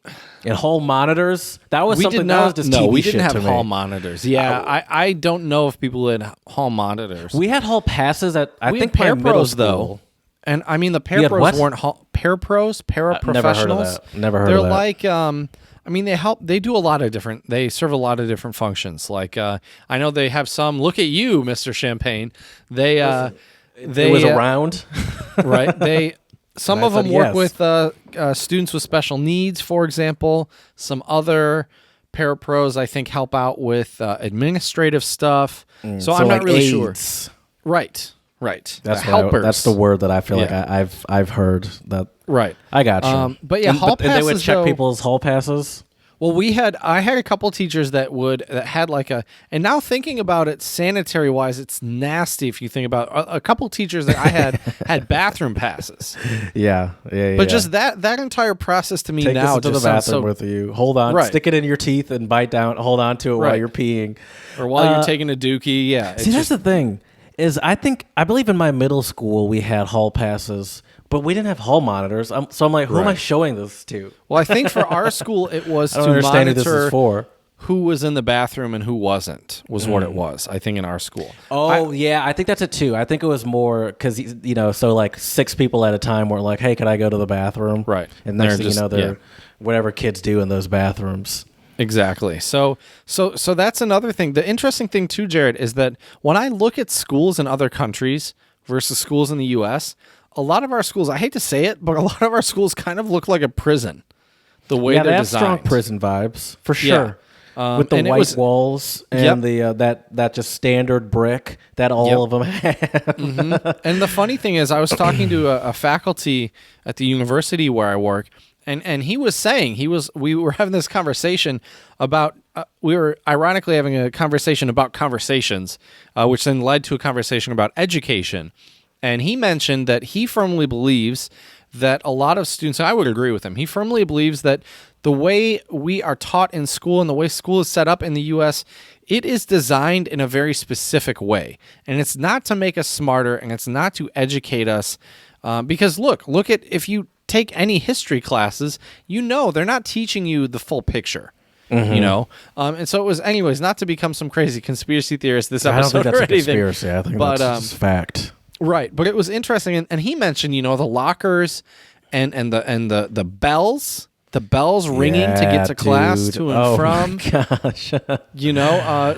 hall monitors. That was something that was just TV
no, we
shit
didn't have
to
hall
me.
monitors. Yeah, I don't know if people had hall monitors.
We had hall passes at I
we
think
had
my middle
parapros
school.
though, and I mean the parapros weren't parapros, paraprofessionals.
Never heard of that. Never heard
They're
of that.
like I mean, they do a lot of different, they serve a lot of different functions. I know they have some, look at you, Mr. Champagne. It
was around.
Right. Some of them work with students with special needs, for example. Some other parapros, I think, help out with administrative stuff. So I'm not really sure. Right.
That's
helpers.
That's the word that I feel like I've heard that.
Right.
I got you.
But yeah, hall passes.
And they would check people's hall passes.
Well, I had a couple teachers that had and now thinking about it, sanitary wise, it's nasty if you think about a couple teachers that I had bathroom passes.
Yeah.
But just that entire process to me
Take
now
this into
just
the bathroom
sounds so,
with you. Hold on, stick it in your teeth and bite down. Hold on to it while you're peeing,
or while you're taking a dookie. Yeah.
See, that's the thing. Is I believe in my middle school we had hall passes, but we didn't have hall monitors. So I'm like, who am I showing this to?
Well, I think for our school it was
I don't
to
understand
monitor
who this is for.
Who was in the bathroom and who wasn't was what it was. I think in our school.
I think that's it too. I think it was more because so 6 people at a time were like, hey, can I go to the bathroom?
Right.
And next thing you know, they're whatever kids do in those bathrooms.
Exactly. So that's another thing. The interesting thing too, Jared, is that when I look at schools in other countries versus schools in the U.S., a lot of our schools, I hate to say it, but a lot of our schools kind of look like a prison. The way they're
they have
designed.
strong prison vibes for sure.
Yeah.
With the white walls and the that just standard brick that all of them have.
Mm-hmm. And the funny thing is, I was talking to a faculty at the university where I work. And he was saying, we were having this conversation about, we were ironically having a conversation about conversations, which then led to a conversation about education. And he mentioned that he firmly believes that a lot of students, and I would agree with him, he firmly believes that the way we are taught in school and the way school is set up in the U.S., it is designed in a very specific way. And it's not to make us smarter, and it's not to educate us. Because look at, if you take any history classes, they're not teaching you the full picture. And so it was, anyways, not to become some crazy conspiracy theorist this episode.
I don't think that's
or
a
anything,
conspiracy. I think that's just fact.
Right, but it was interesting, and he mentioned, the lockers and the bells. The bells ringing to get to class, to and from.
Gosh.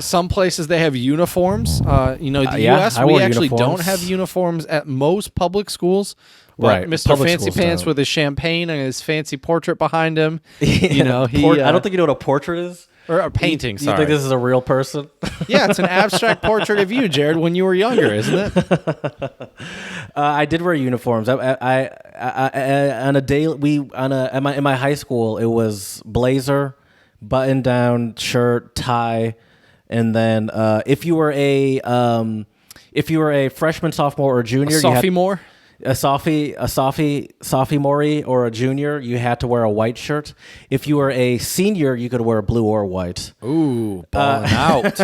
Some places they have uniforms. The U.S., we actually don't have uniforms at most public schools. But
Right.
Mr.
Public
Fancy
schools
Pants
don't.
with his champagne and his fancy portrait behind him.
I don't think you know what a portrait is.
Or a painting,
You
sorry.
think this is a real person?
Yeah, it's an abstract portrait of you, Jared, when you were younger, isn't it?
I did wear uniforms. I on a day in my high school, it was blazer, button down shirt, tie, and then if you were a freshman, sophomore, or junior,
Sophomore?
a sophomore or a junior, you had to wear a white shirt. If you were a senior, you could wear blue or white.
Ooh, balling out.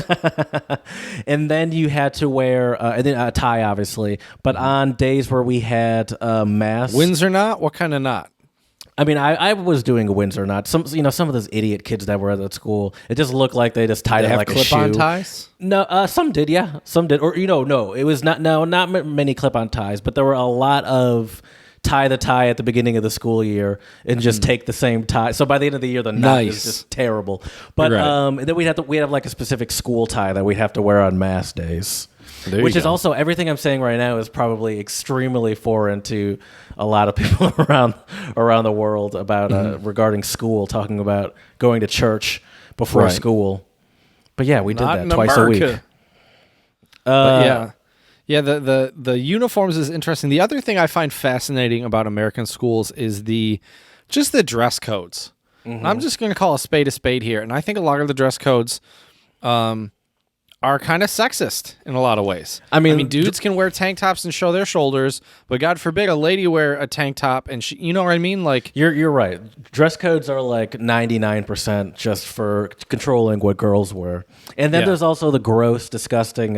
And then you had to wear a tie, obviously. But on days where we had mass,
Windsor knot? What kind of knot?
I mean, I was doing a Windsor knot. Some of those idiot kids that were at school, it just looked like they just tied it like a shoe.
Clip-on ties?
No, some did, yeah, some did. Or no, it was not many clip-on ties, but there were a lot of tie the tie at the beginning of the school year and just take the same tie. So by the end of the year, the knot is just terrible. But
Right.
then we'd have like a specific school tie that we'd have to wear on mass days. Which is also, everything I'm saying right now is probably extremely foreign to a lot of people around the world about regarding school, talking about going to church before school. But yeah, we did
Not
that
in
twice
America.
a week.
But yeah, the uniforms is interesting. The other thing I find fascinating about American schools is just the dress codes. I'm just going to call a spade here, and I think a lot of the dress codes are kind of sexist in a lot of ways. I mean, dudes can wear tank tops and show their shoulders, but God forbid a lady wear a tank top and she, you know what I mean? Like,
you're right. Dress codes are like 99% just for controlling what girls wear. And then there's also the gross, disgusting,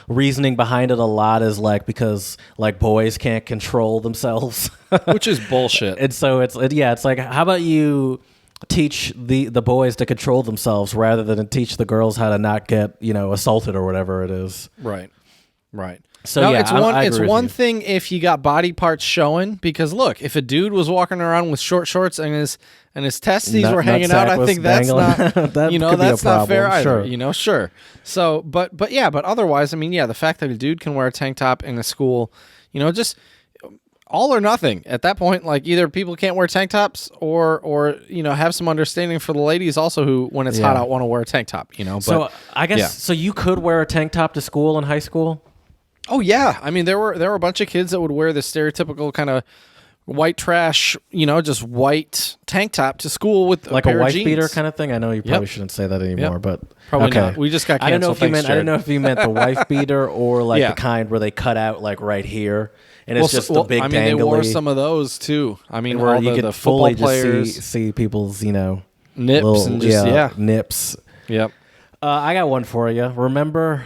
reasoning behind it. A lot is like because like boys can't control themselves,
which is bullshit.
And so it's like, how about you teach the boys to control themselves rather than teach the girls how to not get assaulted or whatever it is.
Right.
So
now,
yeah,
it's one thing if you got body parts showing, because look, if a dude was walking around with short shorts and his testes were hanging out, I think that's not that's not fair either. Sure. So, but otherwise, I mean, yeah, the fact that a dude can wear a tank top in a school, just all or nothing at that point. Like, either people can't wear tank tops or have some understanding for the ladies also who, when it's hot out, want to wear a tank top. But,
so I guess so you could wear a tank top to school in high school.
Oh yeah, I mean there were a bunch of kids that would wear the stereotypical kind of white trash, just white tank top to school with
like
a
wife
jeans.
beater kind of thing. I know you probably shouldn't say that anymore, but
probably
okay.
not. We just got canceled.
I don't know if you meant the wife beater or like the kind where they cut out like right here. And it's just the big dangly.
They wore some of those too. I mean,
where
all
you
the
could fully
football players
just see people's,
nips
little,
and just
nips.
Yep.
I got one for you. Remember,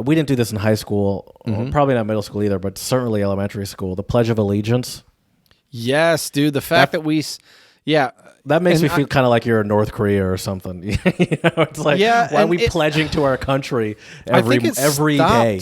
we didn't do this in high school, probably not middle school either, but certainly elementary school. The Pledge of Allegiance.
Yes, dude. The fact that we,
that makes me feel kind of like you're in North Korea or something. It's like, why are we pledging to our country every day?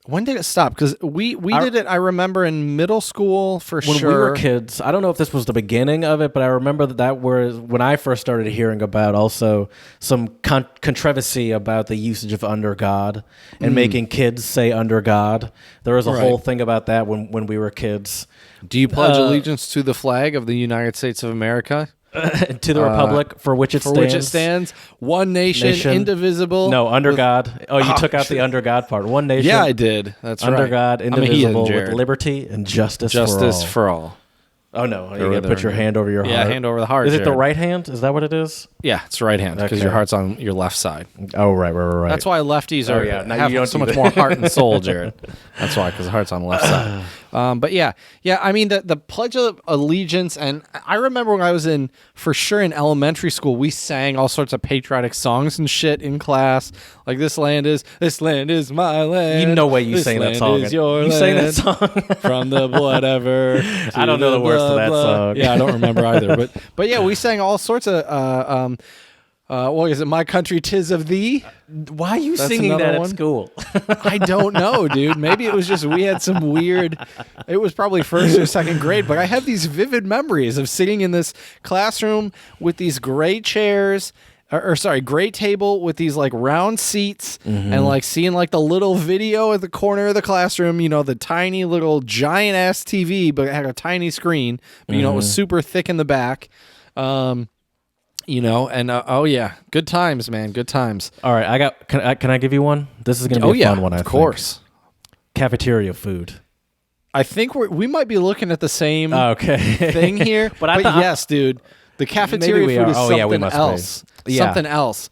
When did it stop? Because we did it, I remember, in middle school for
when
sure.
When we were kids, I don't know if this was the beginning of it, but I remember that was when I first started hearing about also some controversy about the usage of under God and making kids say under God. There was a whole thing about that when we were kids.
Do you pledge allegiance to the flag of the United States of America?
To the republic for which it stands.
One nation, indivisible.
No, under God. Oh, you took out the under God part. One nation.
Yeah, I did. That's
under
right.
God, indivisible, with liberty and justice for all. Oh no, you gotta put your hand over your heart.
Yeah, hand over the heart.
Is it the
Jared.
right hand? Is that what it is?
Yeah, it's the right hand because
Okay.
your heart's on your left side.
Oh right.
That's why lefties are
Now
have
you don't
so
do
much
that.
more heart and soul, Jared. That's why, because the heart's on the left side. But yeah. I mean, the Pledge of Allegiance, and I remember when I was for sure in elementary school, we sang all sorts of patriotic songs and shit in class, like this land is my land.
You know way you
this
sang that
land
song.
Is your
You
land.
sang that song
From the whatever.
I don't know the words to that song.
Yeah, I don't remember either. But yeah, we sang all sorts of what is it? My country, 'tis of thee.
Why are you
That's
singing
another
that
one?
at school?
I don't know, dude. Maybe it was just we had some weird. It was probably first or second grade, but I have these vivid memories of sitting in this classroom with these gray chairs. Gray table with these like round seats and like seeing like the little video at the corner of the classroom, the tiny little giant ass TV, but it had a tiny screen, but it was super thick in the back. Oh yeah, good times, man, good times.
All right, can I give you one? This is gonna be a fun one.
Of course.
Cafeteria food.
I think we might be looking at the same
Okay.
thing here,
but
yes, dude, the cafeteria
we
food
are.
is
Oh,
something
yeah, we must be.
else.
Yeah.
Something else.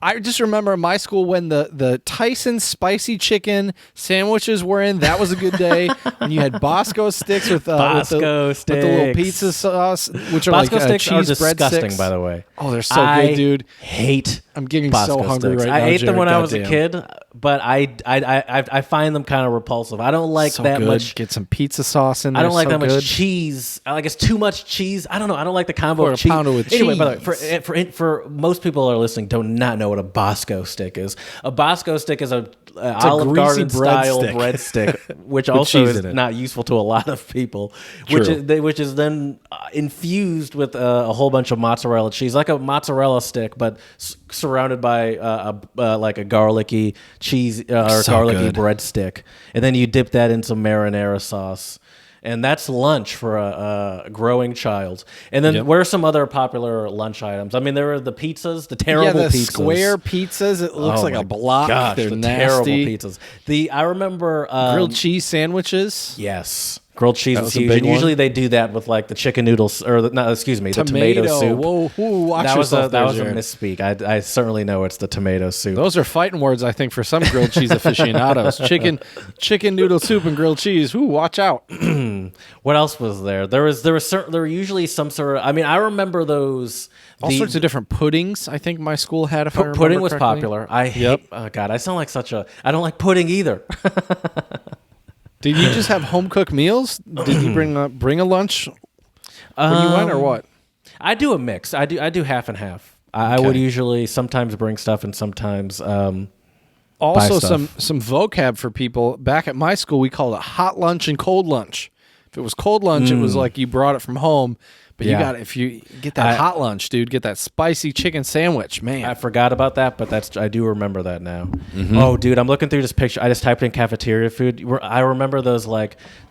I just remember in my school when the Tyson spicy chicken sandwiches were in. That was a good day. When you had Bosco sticks with with the little pizza sauce, which are
Bosco
like
sticks are
cheese bread
disgusting,
sticks.
by the way.
Oh, they're so good, dude.
Hate.
I'm getting
Bosco
so hungry
sticks.
right now.
I ate them
Jared.
when I was a
Goddamn.
kid, but I find them kind of repulsive. I don't like
So
that
good.
much.
Get some pizza sauce in there.
I don't like
so
that much
good.
cheese. I like it's too much cheese. I don't know. I don't like the combo
Or
of
a
cheese.
pounder with
Anyway, by the
cheese.
way, for most people that are listening, do not know what a Bosco stick is. A Bosco stick is a Olive
greasy
Garden style
breadstick.
breadstick, which also
cheese
is
in it.
not useful to a lot of people.
True.
Which is then infused with a whole bunch of mozzarella cheese, like a mozzarella stick, but surrounded by like a garlicky cheese or
So
garlicky
good.
breadstick, and then you dip that in some marinara sauce. And that's lunch for a growing child. And then what are some other popular lunch items? I mean, there are the pizzas, the terrible
the
pizzas.
square pizzas. It looks like
my
a block.
Gosh,
They're
the
nasty.
terrible pizzas. I remember
Grilled cheese sandwiches.
Yes, grilled cheese
That
is
was a
huge.
big
And
one.
usually they do that with like the chicken noodles or the tomato soup.
Whoa, watch
That was
yourself there,
a
Jared.
misspeak. I certainly know it's the tomato soup.
Those are fighting words, I think, for some grilled cheese aficionados. Chicken noodle soup and grilled cheese. Ooh, watch out.
What else was there? There were usually some sort of. I mean, I remember those.
All sorts of different puddings. I think my school had. If I remember
Pudding was
correctly.
popular. I hate. Oh God, I sound like such a. I don't like pudding either.
Did you just have home cooked meals? Did you bring a lunch when you went, or what?
I do a mix. I do half and half. I would usually sometimes bring stuff and sometimes.
Also,
buy stuff.
some vocab for people. Back at my school, we called it hot lunch and cold lunch. If it was cold lunch, it was like you brought it from home. But if you get that hot lunch, dude, get that spicy chicken sandwich, man.
I forgot about that, but I do remember that now. Oh, dude, I'm looking through this picture. I just typed in cafeteria food. I remember those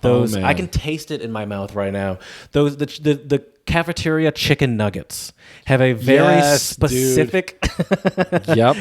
those.
man.
I can taste it in my mouth right now. Those the cafeteria chicken nuggets have a very specific.
Yep.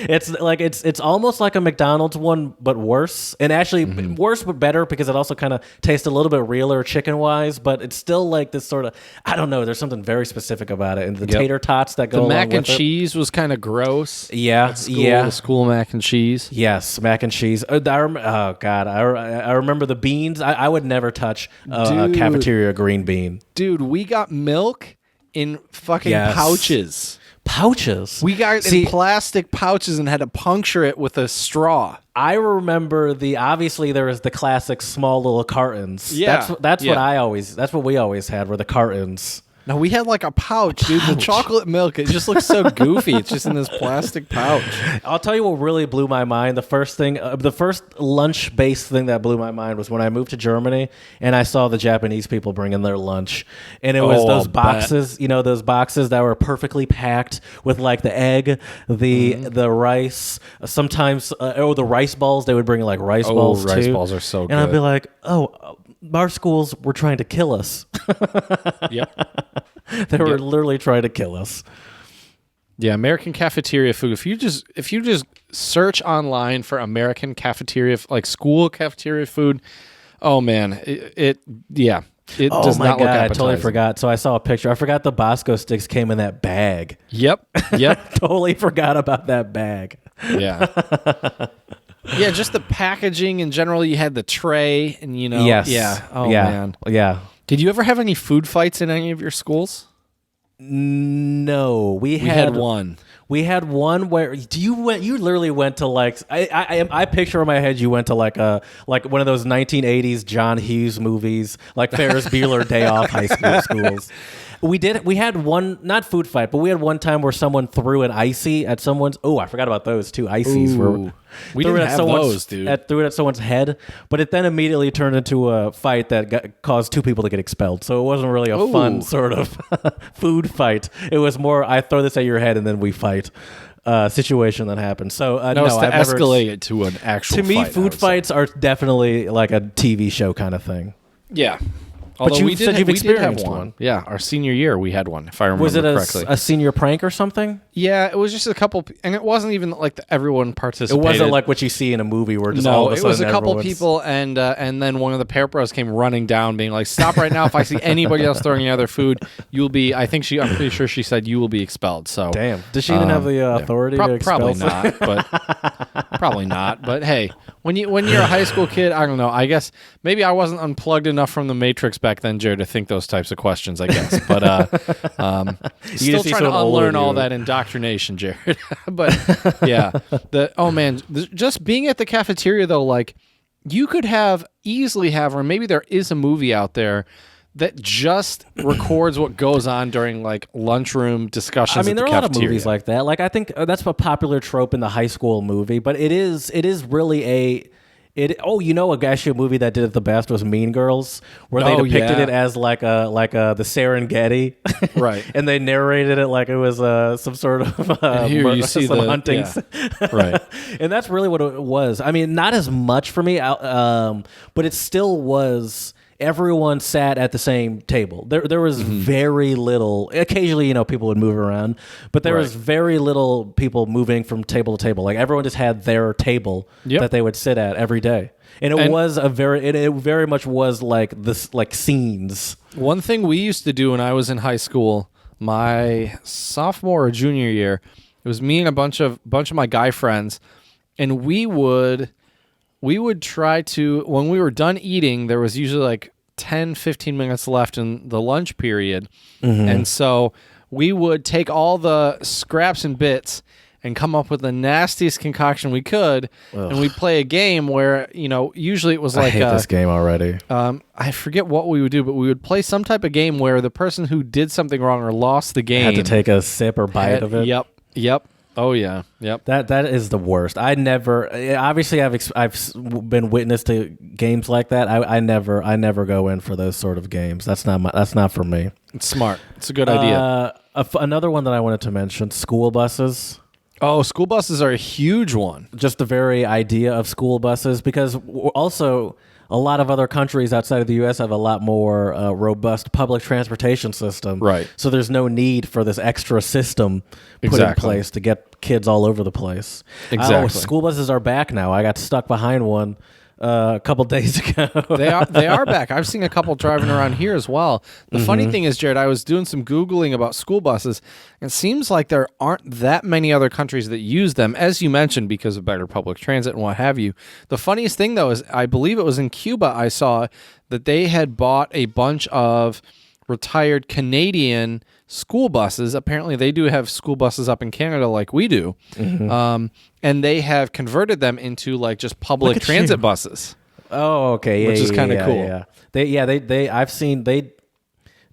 It's almost like a McDonald's one, but worse, and actually worse but better because it also kind of tastes a little bit realer chicken wise, but it's still like this sort of I don't know. There's something very specific about it, and the tater tots that go
The
along
mac and
with it.
cheese was kind of gross.
Yeah,
The school mac and cheese.
Yes, mac and cheese. Oh God, I remember the beans. I would never touch a
Dude.
cafeteria green bean.
Dude, we got milk in fucking
Yes.
pouches.
Pouches.
We got it in plastic pouches and had to puncture it with a straw.
I remember obviously there was the classic small little cartons.
Yeah,
that's
yeah.
what we always had were the cartons.
No, we had like a pouch, dude. The chocolate milk, it just looks so goofy. It's just in this plastic pouch.
I'll tell you what really blew my mind. The first lunch-based thing that blew my mind was when I moved to Germany and I saw the Japanese people bring in their lunch. And it was those boxes, those boxes that were perfectly packed with like the egg, the rice, sometimes, the rice balls. They would bring like rice balls
rice
too.
balls are so good.
And I'd be like, our schools were trying to kill us.
Yep.
They were literally trying to kill us.
Yeah, American cafeteria food. If you just search online for American cafeteria, like school cafeteria food, oh man, It
Oh
does
my
not
God,
look
I
appetizing.
totally forgot. So I saw a picture. I forgot the Bosco sticks came in that bag.
Yep.
Totally forgot about that bag.
Yeah. Yeah, just the packaging in general. You had the tray, and
Yes.
yeah. Oh
yeah.
man.
Yeah.
Did you ever have any food fights in any of your schools?
No, we
had one.
We had one where you literally went to like I picture in my head you went to like one of those 1980s John Hughes movies, like Ferris Bueller Day Off high school schools. We had one, not food fight, but we had one time where someone threw an icy at someone's. Oh, I forgot about those too. Ices were.
We didn't have those, dude.
Threw it at someone's head, but it then immediately turned into a fight that caused 2 people to get expelled. So it wasn't really a fun sort of food fight. It was more, I throw this at your head and then we fight situation that happened. So no,
it's to
I've never
escalate it to an actual
To me,
fight,
food fights are definitely like a TV show kind of thing.
Yeah.
But you said you've
we did have
experienced one.
Yeah, our senior year we had one, if I remember
Was it
correctly.
a senior prank or something?
Yeah, it was just a couple, and it wasn't even like everyone participated.
It wasn't like what you see in a movie where just all of a sudden
it was a couple
everyone's-
people, and then one of the parent bros came running down, being like, "Stop right now! If I see anybody else throwing any other food, you'll be." I'm pretty sure she said you will be expelled. So
damn, does she even have the authority to expel?
Probably not, but probably not. But hey, when you're a high school kid, I don't know. I guess maybe I wasn't unplugged enough from the Matrix back then, Jared, to think those types of questions. I guess, but still trying to unlearn all that indoctrination, Jared. But yeah, just being at the cafeteria though, like you could easily have, or maybe there is a movie out there that just records what goes on during like lunchroom discussions.
I mean,
at
there
the
are a lot of
cafeteria.
movies like that. Like I think that's a popular trope in the high school movie, but it is really actually a movie that did it the best was Mean Girls, where they depicted it as like the Serengeti,
right?
And they narrated it like it was some sort of
here you see
some
the
hunting,
right?
And that's really what it was. I mean, not as much for me, but it still was. Everyone sat at the same table. There was very little. Occasionally, people would move around, but there was very little people moving from table to table. Like everyone just had their table that they would sit at every day, and it very much was like this, like scenes.
One thing we used to do when I was in high school, my sophomore or junior year, it was me and a bunch of my guy friends, and we would try to, when we were done eating, there was usually like 10, 15 minutes left in the lunch period. And so we would take all the scraps and bits and come up with the nastiest concoction we could. And we'd play a game where, usually it was like...
I hate this game already.
I forget what we would do, but we would play some type of game where the person who did something wrong or lost the game...
Had to take a sip or bite of it?
Yep. Oh yeah, yep.
That is the worst. I never. Obviously, I've been witness to games like that. I never go in for those sort of games. That's not for me.
It's smart. It's a good idea.
Another one that I wanted to mention: school buses.
Oh, school buses are a huge one.
Just the very idea of school buses, because also a lot of other countries outside of the U.S. have a lot more robust public transportation system.
Right.
So there's no need for this extra system put in place to get kids all over the place.
Exactly.
School buses are back now. I got stuck behind one a couple days ago.
They are back. I've seen a couple driving around here as well. The funny thing is, Jared, I was doing some Googling about school buses, and it seems like there aren't that many other countries that use them, as you mentioned, because of better public transit and what have you. The funniest thing, though, is I believe it was in Cuba I saw that they had bought a bunch of retired Canadian school buses. Apparently, they do have school buses up in Canada like we do. And they have converted them into like just public transit buses.
Oh, okay.
Which is kind of cool.
Yeah. I've seen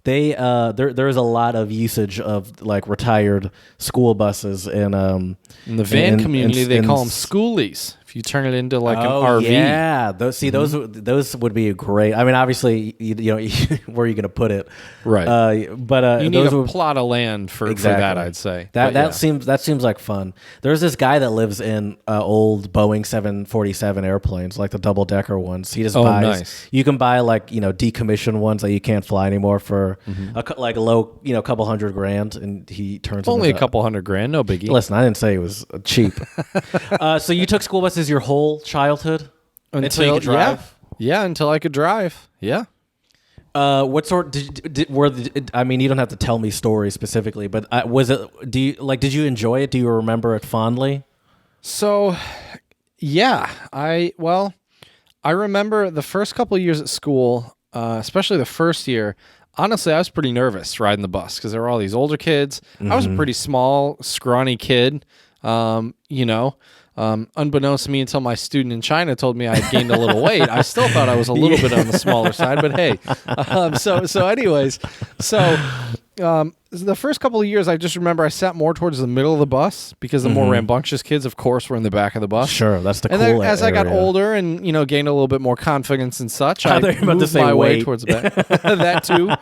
there's a lot of usage of like retired school buses in
the van community. They call them schoolies. If you turn it into like an RV.
Yeah, those would be great. I mean, obviously, where are you going to put it?
Right.
But
you need a plot of land for that, I'd say.
That seems like fun. There's this guy that lives in old Boeing 747 airplanes, like the double decker ones. He just buys.
Nice.
You can buy like decommissioned ones that you can't fly anymore for like a low, couple $100,000, and he turns
only a couple $100,000, no biggie.
Listen, I didn't say it was cheap. So you took school buses your whole childhood until you could drive?
Yeah, until I could drive. Yeah.
What sort I mean, you don't have to tell me stories specifically, but was it? Did you enjoy it? Do you remember it fondly?
So, yeah, I remember the first couple of years at school, especially the first year. Honestly, I was pretty nervous riding the bus because there were all these older kids. I was a pretty small, scrawny kid. Unbeknownst to me until my student in China told me I had gained a little weight, I still thought I was a little bit on the smaller side, but hey. The first couple of years, I just remember I sat more towards the middle of the bus because the more rambunctious kids, of course, were in the back of the bus.
Sure, that's the cool
area. And as I got
area.
older and, gained a little bit more confidence and such, I
thought you were about to
moved
say
my way
weight.
towards the back. That too.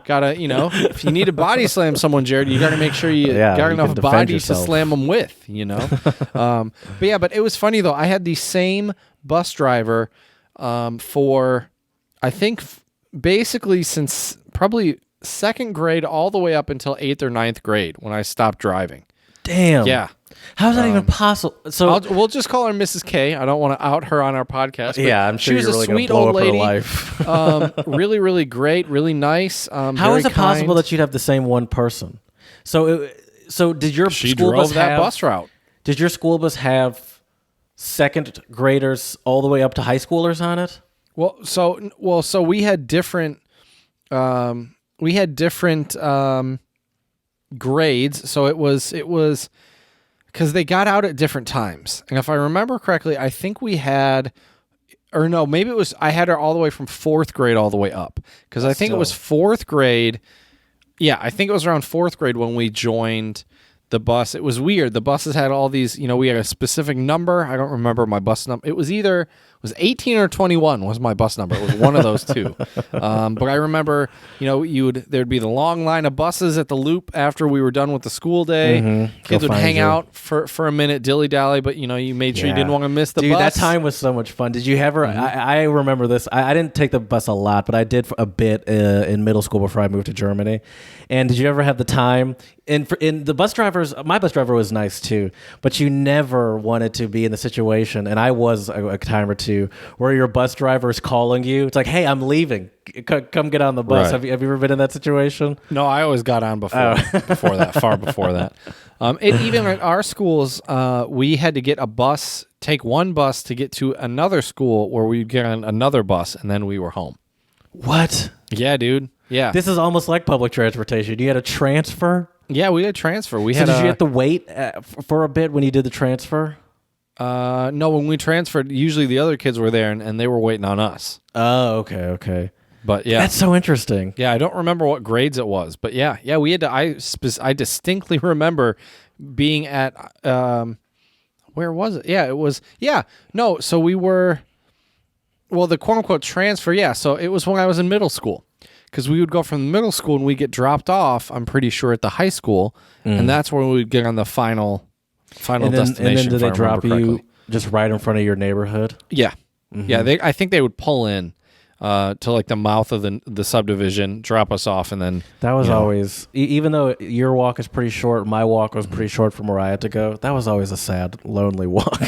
Gotta, if you need to body slam someone, Jared, you gotta make sure you got
you
enough
can defend
body
yourself.
to slam them with, but it was funny though. I had the same bus driver for, I think, basically since probably second grade all the way up until 8th or 9th grade when I stopped driving.
Damn.
Yeah.
How's that even possible? So
we'll just call her Mrs. K. I don't want to out her on our podcast. But
yeah, I'm sure
she was
you're
a
really going
sweet
to blow
old
up her
lady.
life.
Really, really great, really nice.
How is it possible that you'd have the same one person? So did your
she
school
drove
bus
that
have,
bus route?
Did your school bus have second graders all the way up to high schoolers on it?
So we had different. We had different grades, so it was because they got out at different times. And if I remember correctly, I think we had, or no, maybe it was I had her all the way from 4th grade all the way up because I think it was 4th grade. Yeah, I think it was around 4th grade when we joined the bus. It was weird. The buses had all these, we had a specific number. I don't remember my bus number. It was 18 or 21 was my bus number. It was one of those two. But I remember, there'd be the long line of buses at the loop after we were done with the school day. Kids would hang out for a minute, dilly-dally, but, you made sure you didn't want to miss the
Dude,
bus.
that time was so much fun. Did you ever, I remember this. I didn't take the bus a lot, but I did a bit in middle school before I moved to Germany. And did you ever have the time, in the bus drivers, my bus driver was nice too, but you never wanted to be in the situation, and I was a time or two, where your bus driver is calling you. It's like, hey, I'm leaving. Come get on the bus.
Right.
Have you ever been in that situation?
No, I always got on before that, far before that. Even at our schools, we had to take one bus to get to another school where we'd get on another bus, and then we were home.
What?
Yeah, dude. Yeah.
This is almost like public transportation. You had a transfer?
Yeah, we had transfer.
Did you have to wait for a bit when you did the transfer?
No, when we transferred, usually the other kids were there, and they were waiting on us.
Oh, okay.
But yeah,
that's so interesting.
Yeah, I don't remember what grades it was, but yeah, we had to. I distinctly remember being at where was it? Yeah, it was. Yeah, no. So we were, the quote unquote transfer. Yeah, so it was when I was in middle school, because we would go from middle school and we get dropped off. I'm pretty sure at the high school, and that's where we would get on the final destination.
And then did they drop you
correctly.
just right in front of your neighborhood?
Yeah. Yeah, I think they would pull in to like the mouth of the subdivision, drop us off, and then
that was always, even though your walk is pretty short, my walk was pretty short from where I had to go. That was always a sad, lonely walk.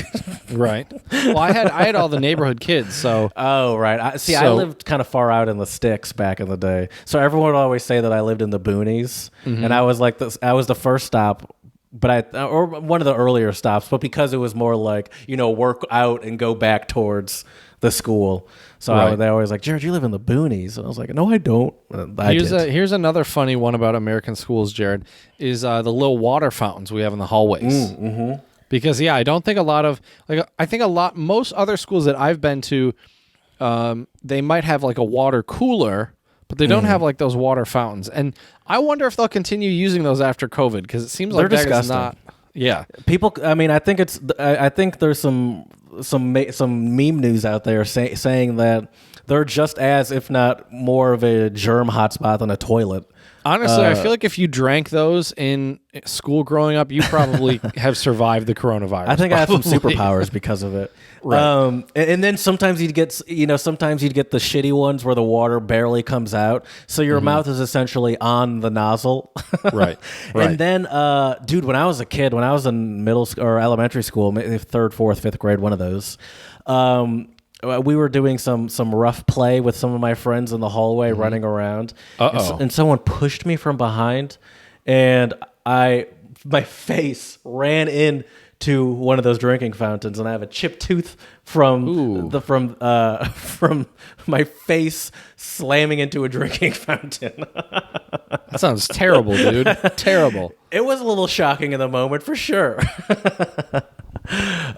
Right. Well, I had all the neighborhood kids, so
oh right. I lived kind of far out in the sticks back in the day, so everyone would always say that I lived in the boonies, and I was like I was the first stop. But or one of the earlier stops, but because it was more like, work out and go back towards the school. So they always like, Jared, you live in the boonies. And I was like, no, I don't.
Here's another funny one about American schools, Jared, is the little water fountains we have in the hallways. Because, I don't think most other schools that I've been to, they might have like a water cooler, but they don't have like those water fountains. And I wonder if they'll continue using those after COVID, because it seems like
they're
that is
disgusting.
not. Yeah,
people. I mean, I think there's some meme news out there saying that they're just as, if not more, of a germ hotspot than a toilet.
Honestly, I feel like if you drank those in school growing up, you probably have survived the coronavirus.
I think I have some superpowers because of it.
Right.
And then sometimes you'd get the shitty ones where the water barely comes out, so your mouth is essentially on the nozzle.
Right.
And then, dude, when I was a kid, when I was in middle school or elementary school, maybe 3rd, 4th, 5th grade, one of those. we were doing some rough play with some of my friends in the hallway, running around, and someone pushed me from behind, and my face ran in to one of those drinking fountains, and I have a chipped tooth from my face slamming into a drinking fountain.
That sounds terrible, dude. Terrible.
It was a little shocking in the moment, for sure.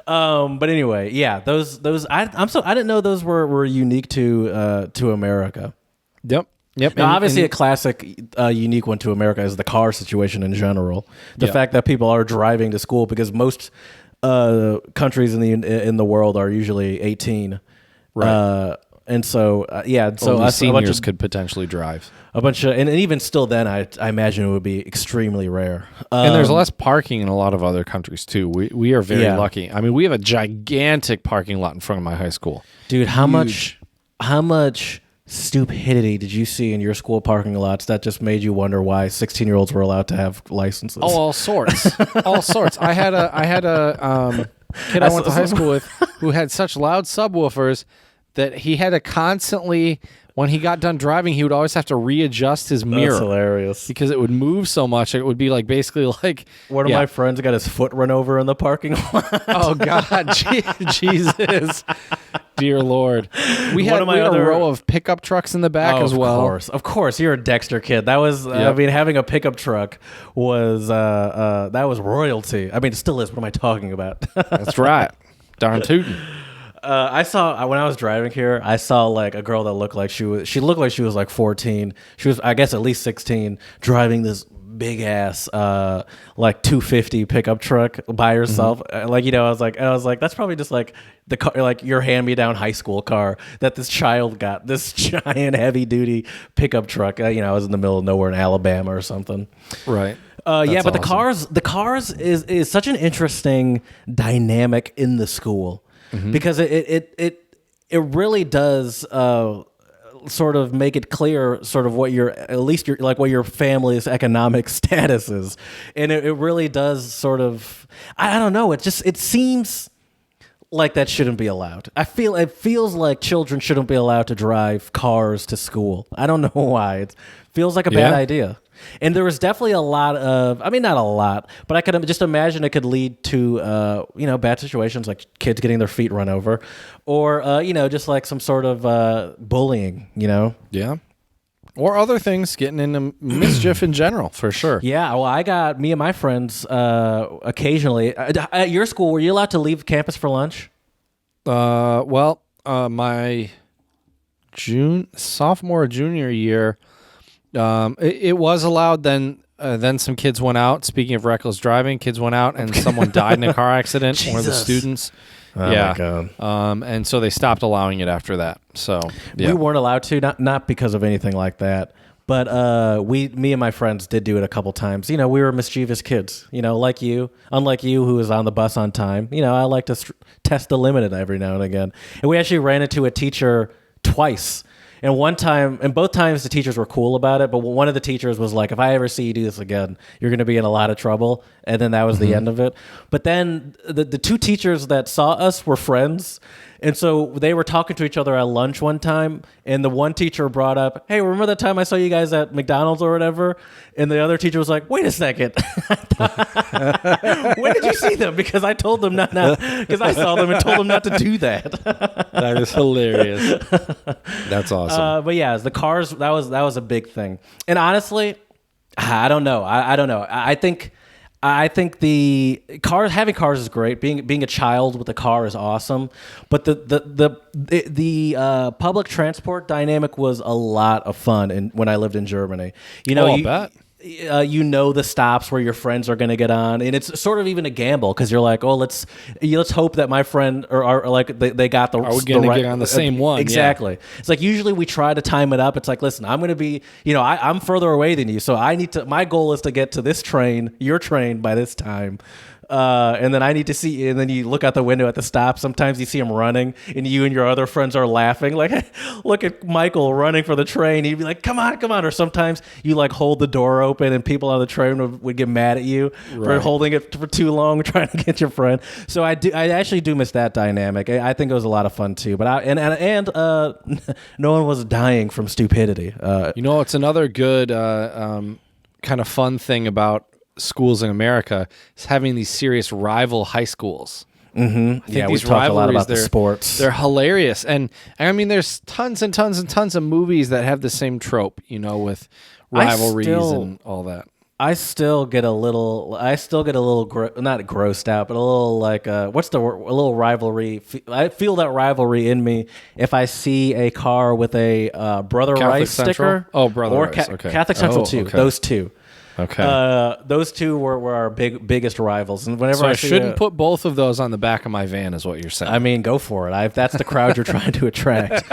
But anyway, yeah, those I didn't know those were unique to America.
Yep.
Now, obviously, a classic, unique one to America is the car situation in general. The fact that people are driving to school, because most countries in the world are usually 18,
right?
And so so
only seniors could potentially drive.
And even still, then I imagine it would be extremely rare.
And there's less parking in a lot of other countries too. We are very lucky. I mean, we have a gigantic parking lot in front of my high school.
Dude, how much stupidity did you see in your school parking lots that just made you wonder why 16-year-olds were allowed to have licenses?
Oh, all sorts. All sorts. I had a kid I went to high school with who had such loud subwoofers that he had to constantly, when he got done driving, he would always have to readjust his mirror.
That's hilarious.
Because it would move so much. It would be like basically like...
One of my friends got his foot run over in the parking lot.
Oh, God. Jesus. Dear Lord. We had a row of pickup trucks in the back as well.
Of course. You're a Dexter kid. That was, I mean, having a pickup truck was, that was royalty. I mean, it still is. What am I talking about?
That's right. Darn tootin'.
I saw, when I was driving here, I saw like a girl that looked like she looked like she was like 14. She was, I guess, at least 16, driving this big ass like 250 pickup truck by herself. Like, I was like, that's probably just like the car, like your hand-me-down high school car that this child got, this giant heavy duty pickup truck. I was in the middle of nowhere in Alabama or something.
Right.
But awesome. the cars is such an interesting dynamic in the school. Because it really does sort of make it clear sort of what your family's economic status is, and it really does sort of, I don't know, it seems like that shouldn't be allowed. It feels like children shouldn't be allowed to drive cars to school. I don't know why. It feels like a bad idea. And there was definitely a lot of, I mean, not a lot, but I could just imagine it could lead to, bad situations like kids getting their feet run over, or, just like some sort of bullying,
Yeah. Or other things, getting into mischief in general, for sure.
Yeah, well, me and my friends occasionally, at your school, were you allowed to leave campus for lunch?
My sophomore, junior year, it was allowed. Then some kids went out. Speaking of reckless driving, kids went out and someone died in a car accident. One of the students.
Oh my God.
And so they stopped allowing it after that. So
we weren't allowed to, not because of anything like that, but me and my friends did do it a couple times. We were mischievous kids. Like you, unlike you, who was on the bus on time. I like to test the limit every now and again. And we actually ran into a teacher twice. And both times the teachers were cool about it, but one of the teachers was like, if I ever see you do this again, you're going to be in a lot of trouble. And then that was the end of it. But then the two teachers that saw us were friends. And so they were talking to each other at lunch one time, and the one teacher brought up, hey, remember that time I saw you guys at McDonald's or whatever? And the other teacher was like, wait a second. When did you see them? Because I told them because I saw them and told them not to do that.
That is hilarious. That's awesome.
But yeah, the cars, that was a big thing. And honestly, I don't know. I don't know. I think having cars is great. Being a child with a car is awesome, but the public transport dynamic was a lot of fun when I lived in Germany.
I'll bet.
The stops where your friends are going to get on, and it's sort of even a gamble because you're like, oh, let's hope that my friend or like they got the.
Are we going to get on the same one?
Exactly.
Yeah.
It's like usually we try to time it up. It's like, listen, I'm going to be, I'm further away than you, so my goal is to get to this train, your train, by this time. And then I need to see, and then you look out the window at the stop. Sometimes you see him running, and you and your other friends are laughing, like, look at Michael running for the train. You'd be like, come on, come on. Or sometimes you like hold the door open, and people on the train would get mad at you for holding it for too long, trying to get your friend. So I actually do miss that dynamic. I think it was a lot of fun too. But no one was dying from stupidity.
It's another good kind of fun thing about schools in America is having these serious rival high schools.
Mm-hmm. Yeah, we talked a lot about the sports.
They're hilarious. And I mean, there's tons and tons and tons of movies that have the same trope, with rivalries and all that.
I still get a little not grossed out, but a little like a little rivalry. I feel that rivalry in me if I see a car with a Brother
Catholic
Rice
Central?
sticker.
Oh, Brother Rice. Okay.
Catholic Central too.
Okay.
Those two.
Okay.
Those two were our biggest rivals, and whenever
I shouldn't put both of those on the back of my van, is what you're saying.
I mean, go for it. That's the crowd you're trying to attract.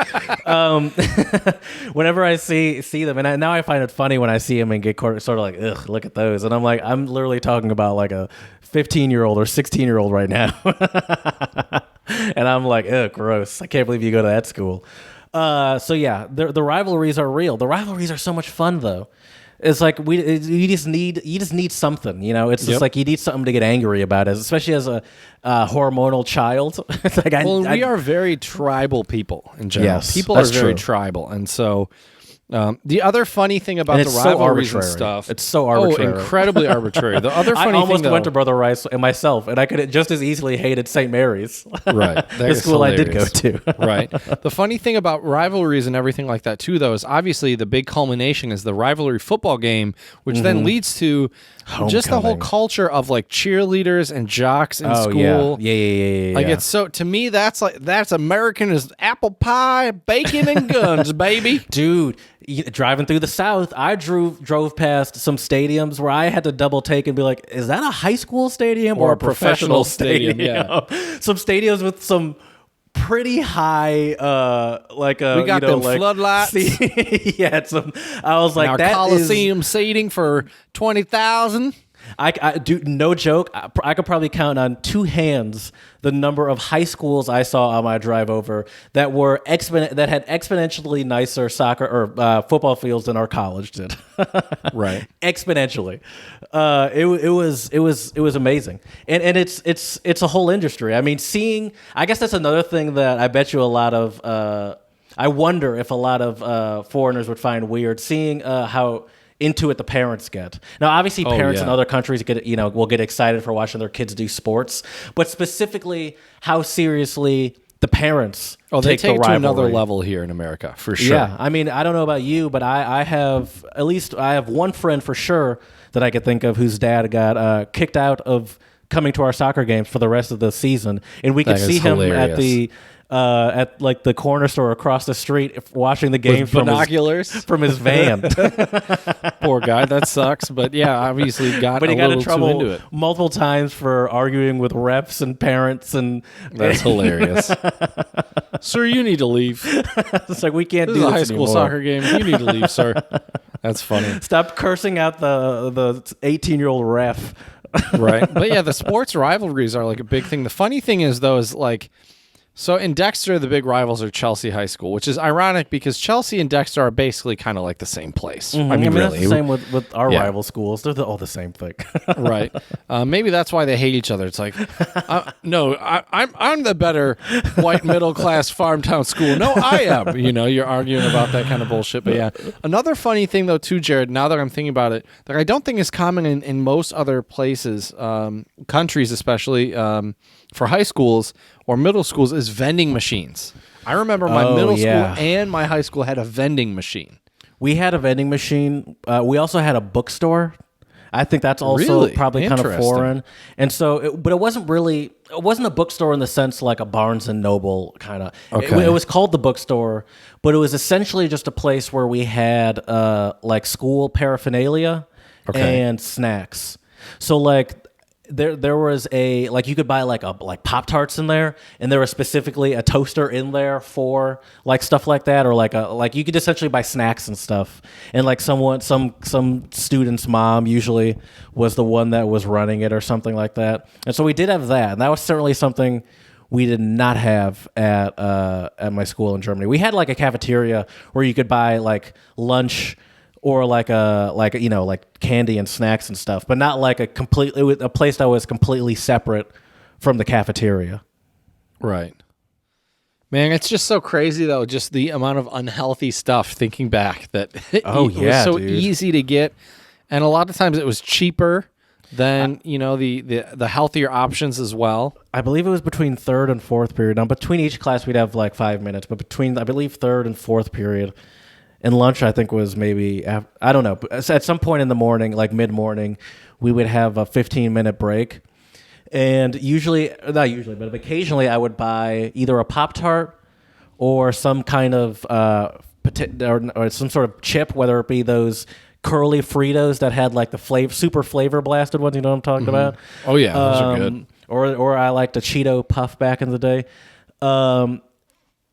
Whenever I see them, and now I find it funny when I see them and get sort of like, ugh, look at those, and I'm like, I'm literally talking about like a 15-year-old or 16-year-old right now, and I'm like, ugh, gross. I can't believe you go to that school. So yeah, the rivalries are real. The rivalries are so much fun though. It's like you just need something, It's just like you need something to get angry about, especially as a hormonal child. It's like
we are very tribal people in general.
Yes,
people are very tribal, and so the other funny thing about the rivalries and stuff,
it's so arbitrary,
incredibly arbitrary. The other funny
I almost
thing,
went to Brother Rice and myself, and I could have just as easily hated St. Mary's,
right?
The school I did go to,
right? The funny thing about rivalries and everything like that too, though, is obviously the big culmination is the rivalry football game, which then leads to just the whole culture of like cheerleaders and jocks in school.
Yeah.
Like it's so, to me, that's American as apple pie, bacon, and guns, baby.
Dude, driving through the South, I drove past some stadiums where I had to double take and be like, is that a high school stadium or a professional stadium?
Yeah.
Some stadiums with some pretty high we
got them floodlights.
I was like,
our
that
Coliseum seating for 20,000.
I do, no joke, I could probably count on two hands the number of high schools I saw on my drive over that were that had exponentially nicer soccer or football fields than our college did.
Right,
exponentially. It was amazing, and it's a whole industry. I mean, I guess that's another thing that I bet you a lot of. I wonder if a lot of foreigners would find weird seeing how into it the parents get. Now, obviously, parents in other countries will get excited for watching their kids do sports, but specifically how seriously the parents
take
the
it to another level here in America, for sure.
Yeah, I mean, I don't know about you, but I have one friend for sure that I could think of whose dad got kicked out of coming to our soccer games for the rest of the season, and we could see him at like the corner store across the street watching the game
from binoculars
from his van.
Poor guy, that sucks. But yeah, obviously he got in trouble
into it multiple times for arguing with refs and parents, and
that's hilarious. Sir, you need to leave.
It's like, we can't do
this
this
a high school
anymore.
Soccer game. You need to leave, sir. That's funny.
Stop cursing out the 18-year-old ref.
Right, but yeah, the sports rivalries are like a big thing. The funny thing is, though, is like, so in Dexter, the big rivals are Chelsea High School, which is ironic because Chelsea and Dexter are basically kind of like the same place.
Mm-hmm.
I mean, really.
That's the same with our rival schools. They're all the same thing.
Right. Maybe that's why they hate each other. It's like, no, I'm the better white middle-class farm town school. No, I am. You're arguing about that kind of bullshit. But yeah, another funny thing, though, too, Jared, now that I'm thinking about it, that I don't think is common in most other places, countries especially, for high schools or middle schools, is vending machines. I remember my middle school and my high school had a vending machine.
We had a vending machine. We also had a bookstore. I think that's also probably kind of foreign. And so, but it wasn't a bookstore in the sense like a Barnes and Noble kind of.
Okay.
It was called the bookstore, but it was essentially just a place where we had like school paraphernalia and snacks. So like, there was a like you could buy like Pop-Tarts in there, and there was specifically a toaster in there for like stuff like that, or like you could essentially buy snacks and stuff. And like some student's mom usually was the one that was running it or something like that. And so we did have that, and that was certainly something we did not have at my school in Germany. We had like a cafeteria where you could buy like lunch or like candy and snacks and stuff, but not like a place that was completely separate from the cafeteria.
Right. Man, it's just so crazy though, just the amount of unhealthy stuff thinking back that it was so easy to get, and a lot of times it was cheaper than the healthier options as well.
I believe it was between third and fourth period. Now between each class we'd have like 5 minutes, but between I believe third and fourth period. And lunch, I think, was maybe, I don't know, at some point in the morning, like mid-morning, we would have a 15-minute break. And not usually, but occasionally I would buy either a Pop-Tart or some kind of, or some sort of chip, whether it be those curly Fritos that had like the super flavor blasted ones, you know what I'm talking about?
Oh, yeah, those are good.
Or I liked a Cheeto Puff back in the day.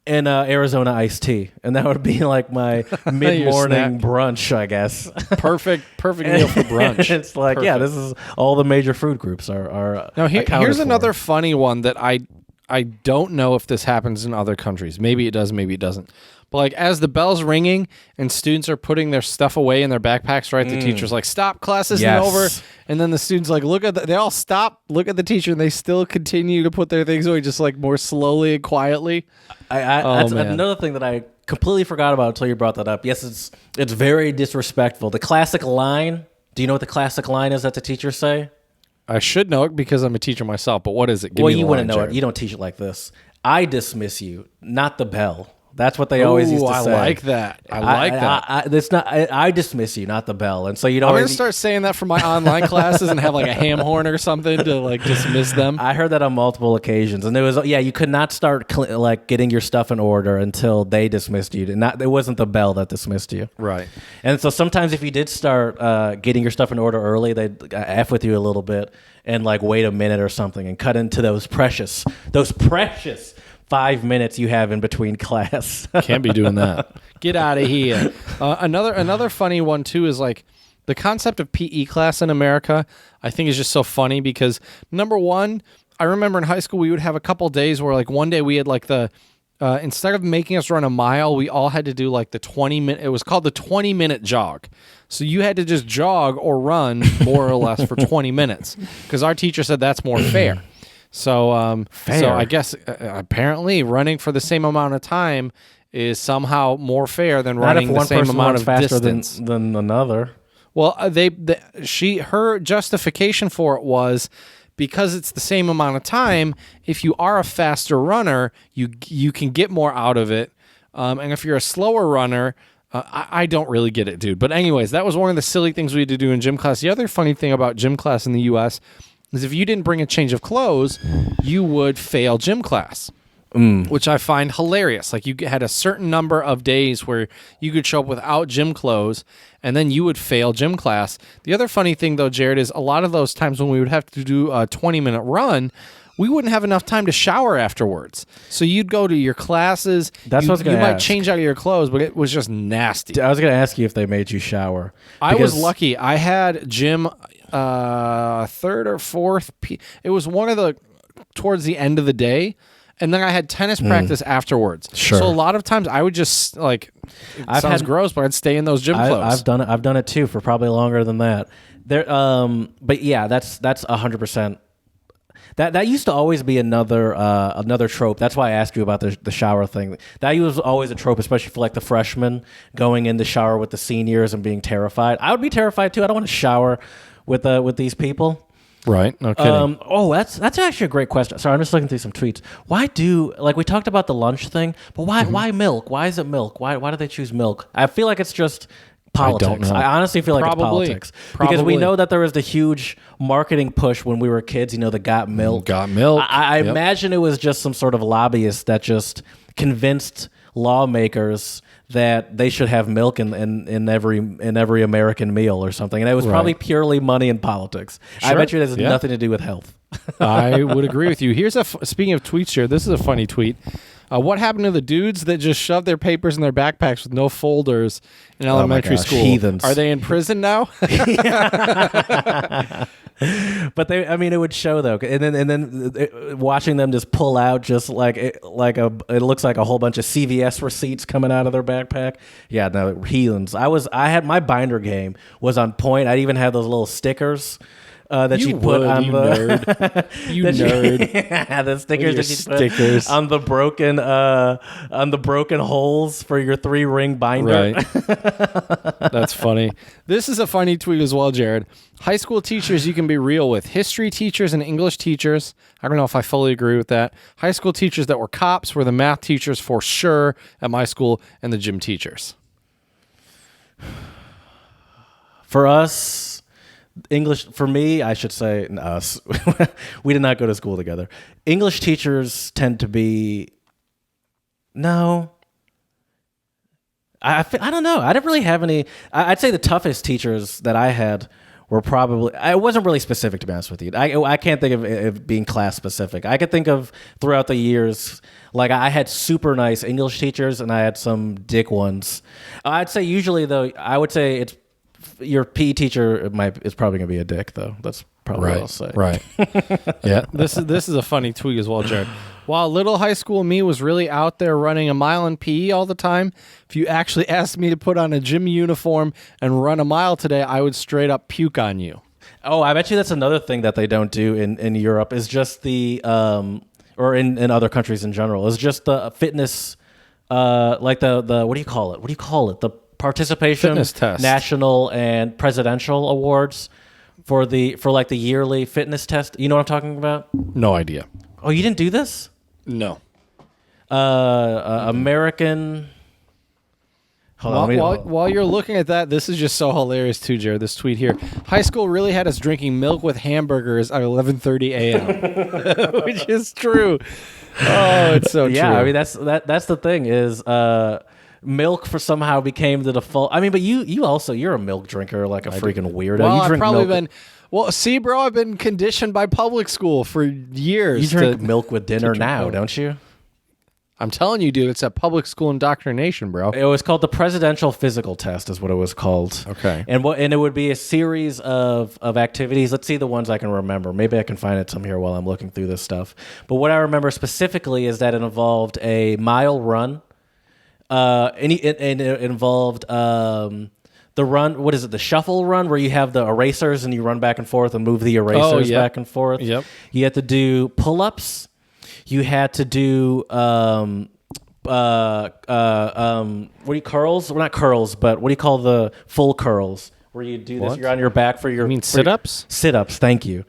And Arizona iced tea, and that would be like my mid-morning brunch, I guess.
Perfect meal for brunch.
It's like, yeah, this is all the major food groups are
now. Here's another funny one that I don't know if this happens in other countries. Maybe it does, maybe it doesn't. But like as the bell's ringing and students are putting their stuff away in their backpacks, right? The teacher's like, "Stop, class isn't over." And then the students like they all stop, look at the teacher, and they still continue to put their things away, just like more slowly and quietly.
That's another thing that I completely forgot about until you brought that up. Yes, it's very disrespectful. The classic line. Do you know what the classic line is that the teachers say?
I should know it because I'm a teacher myself. But what is it?
Well, you wouldn't know it. You don't teach it like this. I dismiss you, not the bell. That's what they always used to say.
I like that. I like that.
I dismiss you, not the bell. And so you don't.
I'm gonna start saying that for my online classes and have like a ham horn or something to like dismiss them.
I heard that on multiple occasions, and you could not start like getting your stuff in order until they dismissed you. It wasn't the bell that dismissed you.
Right.
And so sometimes if you did start getting your stuff in order early, they'd F with you a little bit and like wait a minute or something and cut into those precious 5 minutes you have in between class.
Can't be doing that. Get out of here. Another funny one too is like the concept of PE class in America. I think is just so funny because number one, I remember in high school we would have a couple days where like one day we had like instead of making us run a mile, we all had to do like the 20-minute. It was called the 20-minute jog. So you had to just jog or run more or less for 20 minutes because our teacher said that's more fair. So I guess apparently running for the same amount of time is somehow more fair than running the same amount of distance
than another.
Well, her justification for it was because it's the same amount of time. If you are a faster runner, you can get more out of it, and if you're a slower runner. I don't really get it, dude. But anyways, that was one of the silly things we had to do in gym class. The other funny thing about gym class in the U.S. is if you didn't bring a change of clothes, you would fail gym class, which I find hilarious. Like you had a certain number of days where you could show up without gym clothes, and then you would fail gym class. The other funny thing, though, Jared, is a lot of those times when we would have to do a 20-minute run, we wouldn't have enough time to shower afterwards. So you'd go to your classes.
That's what I was going to ask.
You might change out of your clothes, but it was just nasty.
I was going to ask you if they made you shower.
I was lucky. I had gym third or fourth. It was one of the towards the end of the day, and then I had tennis practice afterwards.
Sure.
So a lot of times I would just like. Sounds gross, but I'd stay in those gym clothes.
I've done it too for probably longer than that. But yeah, that's 100%. That used to always be another trope. That's why I asked you about the shower thing. That was always a trope, especially for like the freshmen going in the shower with the seniors and being terrified. I would be terrified too. I don't want to shower with these people.
Right. No kidding.
That's actually a great question. Sorry, I'm just looking through some tweets. Why we talked about the lunch thing, but why milk? Why is it milk? Why do they choose milk? I feel like it's just politics.
I don't know.
I honestly feel like it's politics. Because we know that there was the huge marketing push when we were kids, the Got Milk.
Got Milk.
I imagine it was just some sort of lobbyist that just convinced lawmakers that they should have milk in every American meal or something, and it was probably purely money and politics. I bet you it has nothing to do with health.
I would agree with you. Here's speaking of tweets here, this is a funny tweet. What happened to the dudes that just shoved their papers in their backpacks with no folders in elementary school?
Heathens.
Are they in prison now?
But it would show though, and then watching them just pull out just it looks like a whole bunch of CVS receipts coming out of their backpack. Yeah, no, heathens. I had my binder game was on point. I even had those little stickers. That you put on the
nerd. You nerd.
The stickers that you put on the broken holes for your 3-ring binder.
Right. That's funny. This is a funny tweet as well, Jared. High school teachers you can be real with. History teachers and English teachers. I don't know if I fully agree with that. High school teachers that were cops were the math teachers for sure at my school, and the gym teachers.
For us, English, for me, I should say, us. We did not go to school together. English teachers tend to be, no. I don't know. I didn't really have any. I'd say the toughest teachers that I had were probably, I wasn't really specific, to be honest with you. I can't think of it being class specific. I could think of throughout the years, like I had super nice English teachers and I had some dick ones. I'd say usually though, I would say it's, your PE teacher is probably going to be a dick, though. That's probably what I'll say.
Right. Yeah. This is a funny tweet as well, Jared. While little high school me was really out there running a mile in PE all the time, if you actually asked me to put on a gym uniform and run a mile today, I would straight up puke on you.
Oh, I bet you that's another thing that they don't do in Europe is just the or in other countries in general is just the fitness, like the what do you call it? What do you call it? The participation
fitness test,
national and presidential awards for like the yearly fitness test. You know what I'm talking about?
No idea.
Oh, you didn't do this?
No.
American. Hold on,
while you're looking at that, this is just so hilarious too, Jared. This tweet here: high school really had us drinking milk with hamburgers at 11:30 a.m., which is true. Oh, it's so true.
Yeah, I mean that's the thing is. Milk for somehow became the default. I mean, but you're a milk drinker like a freaking weirdo.
Well,
you drink
I've probably
milk.
been. Well, see, bro, I've been conditioned by public school for years.
You drink milk with dinner now, don't you?
I'm telling you, dude, it's a public school indoctrination, bro.
It was called the Presidential Physical Test, is what it was called.
Okay.
And it would be a series of activities. Let's see the ones I can remember. Maybe I can find it some here while I'm looking through this stuff. But what I remember specifically is that it involved a mile run. And it involved the run. What is it? The shuffle run, where you have the erasers and you run back and forth and move the erasers back and forth.
Yep.
You had to do pull-ups. You had to do what do you curls? Well, not curls, but what do you call the full curls? Where you do this, you're on your back for your.
You mean sit-ups?
Sit-ups. Thank you.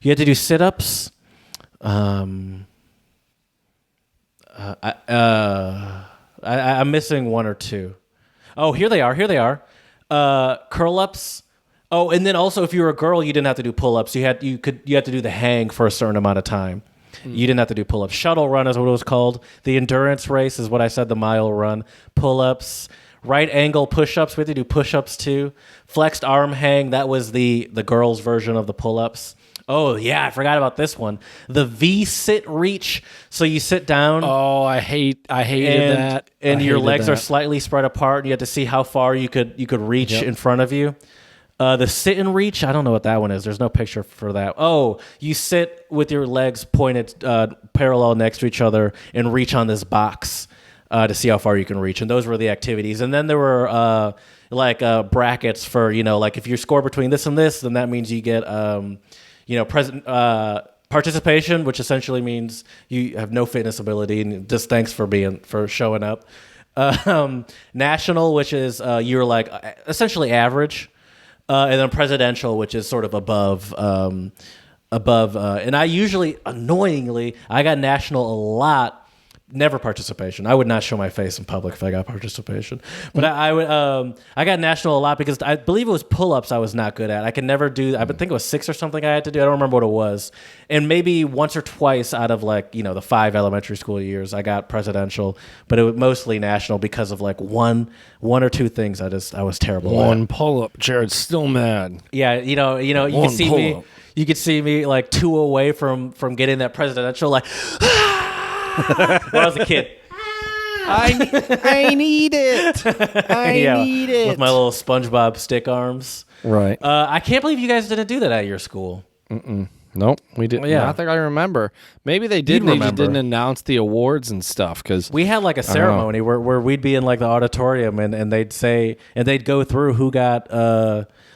You had to do sit-ups. I'm missing one or two. Oh, here they are. Curl ups. Oh, and then also if you were a girl, you didn't have to do pull ups. You had to do the hang for a certain amount of time. You didn't have to do pull ups. Shuttle run is what it was called. The endurance race is what I said. The mile run. Pull ups. Right angle push ups. We had to do push ups too. Flexed arm hang. That was the girls' version of the pull ups. Oh, yeah, I forgot about this one. The V-sit reach. So you sit down.
Oh, I hated that.
And your legs are slightly spread apart, and you have to see how far you could reach in front of you. The sit and reach, I don't know what that one is. There's no picture for that. Oh, you sit with your legs pointed parallel next to each other and reach on this box to see how far you can reach. And those were the activities. And then there were brackets for, like if you score between this and this, then that means you get... participation, which essentially means you have no fitness ability, and just thanks for showing up. National, which is you're like essentially average, and then presidential, which is sort of above. And I usually, annoyingly, I got national a lot Never participation. I would not show my face in public if I got participation. But I would. I got national a lot because I believe it was pull-ups I was not good at. I could never do. I think it was 6 or something I had to do. I don't remember what it was. And maybe once or twice out of like the 5 elementary school years, I got presidential. But it was mostly national because of like one or 2 things. I was terrible.
One pull-up, Jared's still mad.
Yeah, you could see me. You could see me like 2 away from getting that presidential like. When I was a kid.
I need it. I need it.
With my little SpongeBob stick arms.
Right.
I can't believe you guys didn't do that at your school.
Nope, we didn't.
Yeah.
Not that I remember. Maybe they did. They just didn't announce the awards and stuff because
we had like a ceremony where we'd be in like the auditorium and they'd go through who got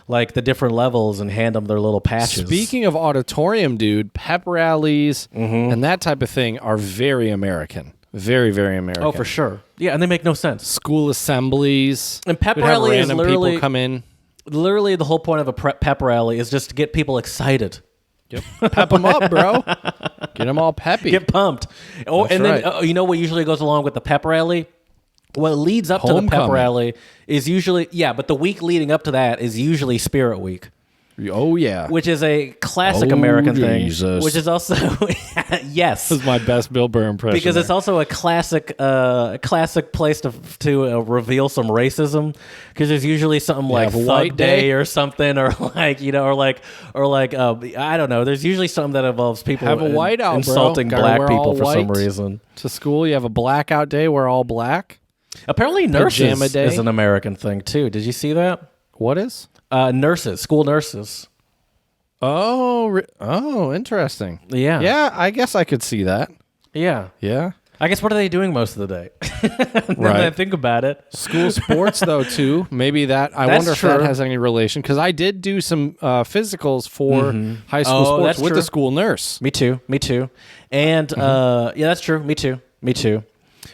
like the different levels and hand them their little patches.
Speaking of auditorium, dude, pep rallies and that type of thing are very American. Very, very American.
Oh, for sure. Yeah, and they make no sense.
School assemblies.
And pep rally is literally
people come in.
Literally, the whole point of a pep rally is just to get people excited.
Yep. Pep them up, bro. Get them all peppy.
Get pumped. Oh, and then you know what usually goes along with the pep rally? What leads up to the pep rally is usually, but the week leading up to that is usually Spirit Week.
Oh, yeah.
Which is a classic American
Jesus.
thing. Which is also, yes.
This is my best Bill Burr impression.
Because it's also a classic place to reveal some racism. Because there's usually something like Thug Day or something, or like, I don't know. There's usually something that involves people
have a whiteout,
insulting black people for some reason.
To school, you have a blackout day, we're all black.
Apparently nurses is an American thing, too. Did you see that?
What is?
Nurses, school nurses.
Oh, interesting.
Yeah.
Yeah, I guess I could see that.
Yeah.
Yeah.
I guess what are they doing most of the day? Now that I think about it.
School sports, though, too. Maybe that. I wonder if that has any relation. Because I did do some physicals for high school sports with the school nurse.
Me too. And, that's true. Me too.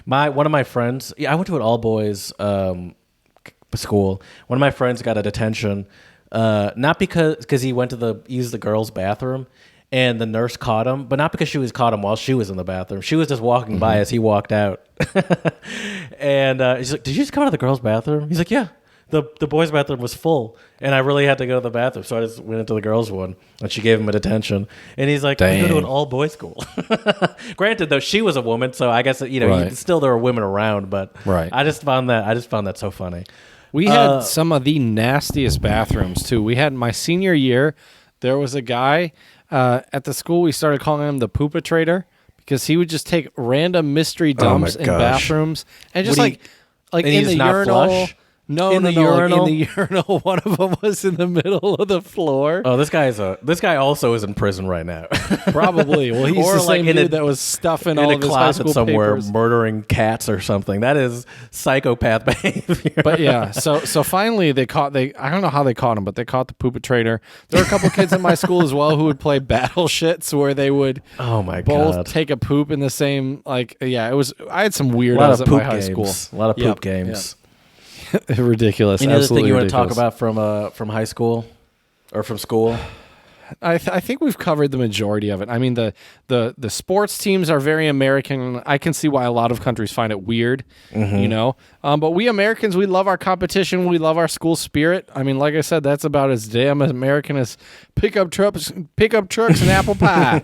One of my friends, I went to an all-boys school. One of my friends got a detention, not because he went to use the girls' bathroom, and the nurse caught him, but not because she was caught him while she was in the bathroom. She was just walking by as he walked out, and he's like, "Did you just come out of the girls' bathroom?" He's like, "Yeah." The boys' bathroom was full, and I really had to go to the bathroom, so I just went into the girls' one, and she gave him a detention. And he's like, "I go to an all-boys school." Granted, though, she was a woman, so I guess still there were women around, but I just found that so funny.
We had some of the nastiest bathrooms, too. We had my senior year, there was a guy at the school, we started calling him the poopatrator because he would just take random mystery dumps in bathrooms and just in the urinal.
Flush?
No,
in the urinal.
In the urinal, one of them was in the middle of the floor.
Oh, this guy also is in prison right now.
Probably. Well, he's the same dude that was stuffing all of his high school
somewhere,
papers.
murdering cats or something. That is psychopath behavior.
But yeah, so finally I don't know how they caught him, but they caught the poopatrator. There were a couple kids in my school as well who would play battle shits where they would both take a poop in the same I had some weirdos at my high school.
A lot of poop games.
Yeah. Ridiculous.
Any other thing you want to
ridiculous.
talk about from high school or from school?
I think we've covered the majority of it. I mean, the sports teams are very American. I can see why a lot of countries find it weird, But we Americans, we love our competition. We love our school spirit. I mean, like I said, that's about as damn American as pickup trucks and apple pie.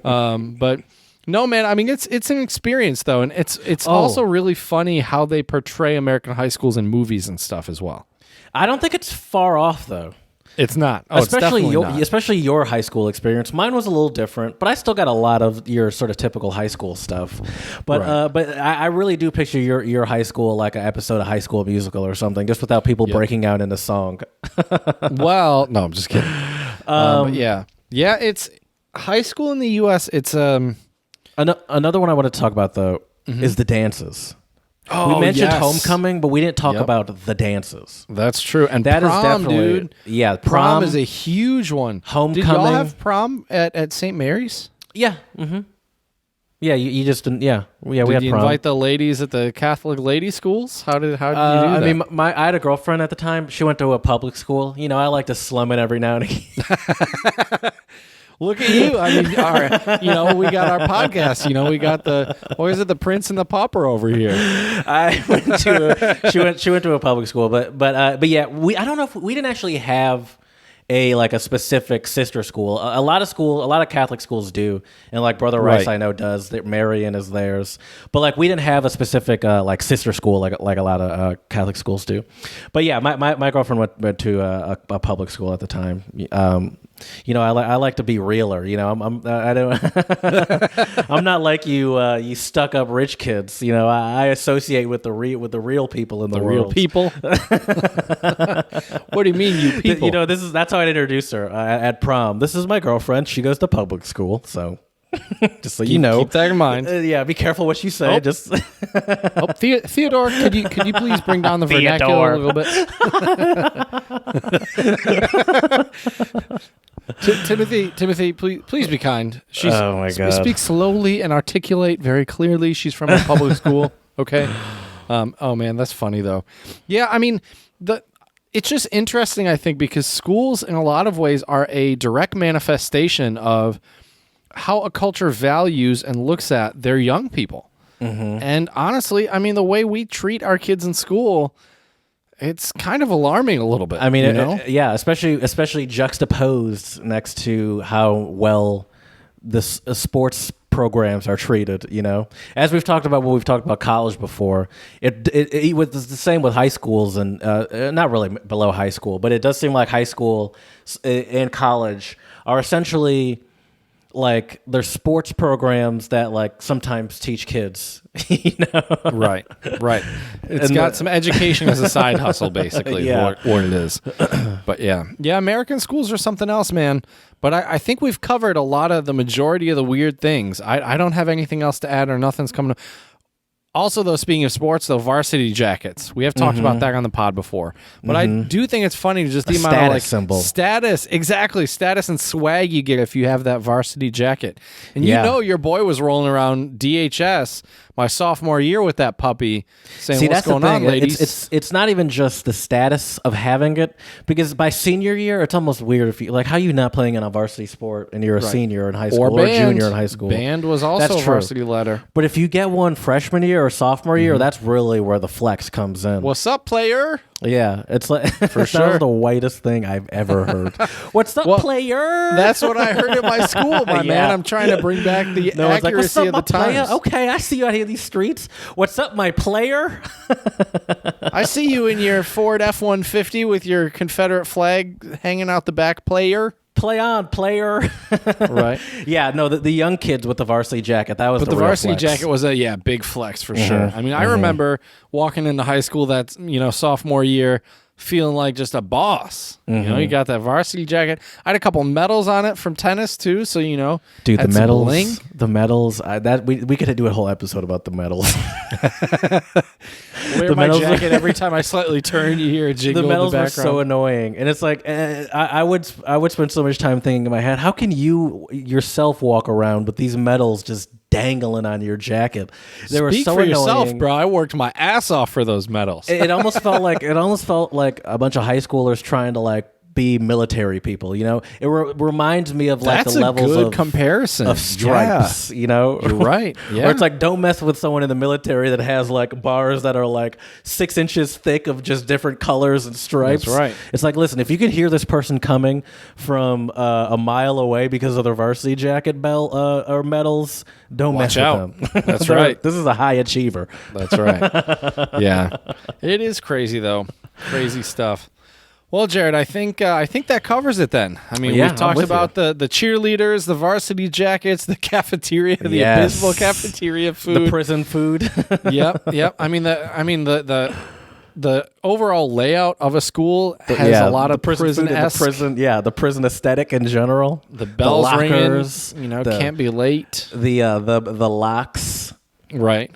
But no, man. I mean, it's an experience though, and it's also really funny how they portray American high schools in movies and stuff as well.
I don't think it's far off though.
It's not.
Especially your high school experience. Mine was a little different, but I still got a lot of your sort of typical high school stuff. But I really do picture your high school like an episode of High School Musical or something, just without people breaking out into song.
Well, no, I'm just kidding. But yeah, it's high school in the U.S. It's
another one I want to talk about though is the dances. Oh, we mentioned homecoming, but we didn't talk about the dances.
That's true. And
that
prom,
is definitely,
dude.
Yeah,
prom is a huge one.
Homecoming.
Did y'all have prom at St. Mary's?
Yeah. Mm-hmm. Yeah, you just didn't. Yeah, we had prom.
Did you invite the ladies at the Catholic lady schools? How did you do that?
I mean, I had a girlfriend at the time. She went to a public school. I like to slum it every now and again.
Look at you. I mean, we got our podcast. We got the Prince and the Pauper over here.
I went to she went to a public school, but yeah, I don't know if we didn't actually have a specific sister school. A lot of Catholic schools do, and like Brother Rice I know does. That Marian is theirs, but we didn't have a specific sister school like a lot of Catholic schools do. But yeah, my girlfriend went to a public school at the time. I like to be realer. I don't. I'm not like you stuck up rich kids. I associate with the real people in the world.
Real people. What do you mean, you people?
That's how I introduced her at prom. This is my girlfriend. She goes to public school, so just so you know,
keep that in mind.
Yeah, be careful what you say.
Theodore, could you please bring down the vernacular a little bit? Timothy, please be kind.
Oh my God.
Speak slowly and articulate very clearly. She's from a public school. Okay. Oh man, that's funny though. Yeah, I mean it's just interesting, I think, because schools in a lot of ways are a direct manifestation of how a culture values and looks at their young people. Mm-hmm. And honestly, I mean, the way we treat our kids in school, it's kind of alarming a little bit.
I mean, yeah, especially juxtaposed next to how well the sports programs are treated. As we've talked about when we've talked about college before, it was the same with high schools and not really below high school, but it does seem like high school and college are essentially there's sports programs that sometimes teach kids.
Right. It's got some education as a side hustle, basically.
Yeah.
What it is. But yeah, American schools are something else, man. But I think we've covered a lot of the majority of the weird things. I don't have anything else to add, or nothing's coming to. Also, though, speaking of sports, Varsity Jackets. We have talked about that on the pod before. But I do think it's funny to just the amount of
symbol.
Status and swag you get if you have that varsity jacket. And your boy was rolling around DHS my sophomore year with that puppy saying, what's going on, ladies?
It's not even just the status of having it, because by senior year, it's almost weird if you how you not playing in a varsity sport and you're a senior in high school or a junior in high school.
Band was also a varsity letter.
But if you get one freshman year or sophomore year, that's really where the flex comes in.
What's up, player?
Yeah, it's
for sure.
That was the whitest thing I've ever heard. What's up, player?
That's what I heard at my school, man. I'm trying to bring back the accuracy of the times.
Okay, I see you out here in these streets. What's up, my player?
I see you in your Ford F-150 with your Confederate flag hanging out the back, player.
Play on, player.
Right.
Yeah, no, the young kids with the varsity jacket, that was the
varsity
flex.
jacket was a big flex for sure. I mean, I remember walking into high school that, sophomore year, feeling like just a boss. You got that varsity jacket. I had a couple medals on it from tennis too, so
dude,
had
the medals, we could do a whole episode about the medals.
Wear my jacket every time I slightly turn, you hear a jingle
the medals
in the background.
Were so annoying, and it's I would spend so much time thinking in my head, how can you yourself walk around with these medals just dangling on your jacket? They were so annoying.
Yourself, bro. I worked my ass off for those medals.
It almost felt like a bunch of high schoolers trying to be military people. It reminds me of
That's
the levels
a good
of
comparison
of stripes.
You're right. Yeah,
or it's don't mess with someone in the military that has bars that are 6 inches thick of just different colors and stripes.
That's right.
It's listen, if you can hear this person coming from a mile away because of their varsity jacket belt or medals, don't
Watch
mess
out.
with them.
That's right.
This is a high achiever.
That's right. Yeah, it is crazy though. Crazy stuff. Well, Jared, I think that covers it then. I mean, we've talked about the cheerleaders, the varsity jackets, the cafeteria, the abysmal cafeteria food,
the prison food.
Yep. I mean, the overall layout of a school has a lot of prison-esque.
The prison aesthetic in general.
The bells
lockers,
ringing, can't be late.
The locks.
Right.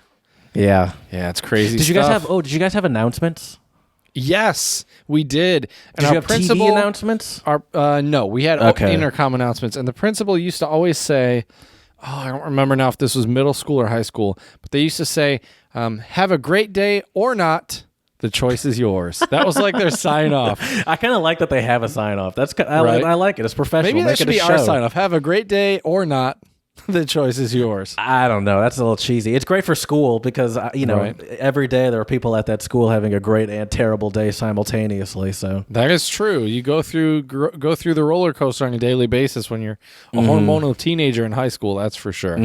Yeah,
it's crazy.
Did you guys have announcements?
Yes, we did. And
did you have TV announcements?
No, we had intercom announcements. And the principal used to always say, I don't remember now if this was middle school or high school, but they used to say, have a great day or not. The choice is yours. That was like their sign off.
I kind of like that they have a sign off.
Right.
I like it. It's professional.
Maybe that
Make
should
it a
be our
show.
sign off. Have a great day or not. The choice is yours.
I don't know. That's a little cheesy. It's great for school because
Right.
every day there are people at that school having a great and terrible day simultaneously. So
That is true. You go through the roller coaster on a daily basis when you're a hormonal teenager in high school. That's for sure.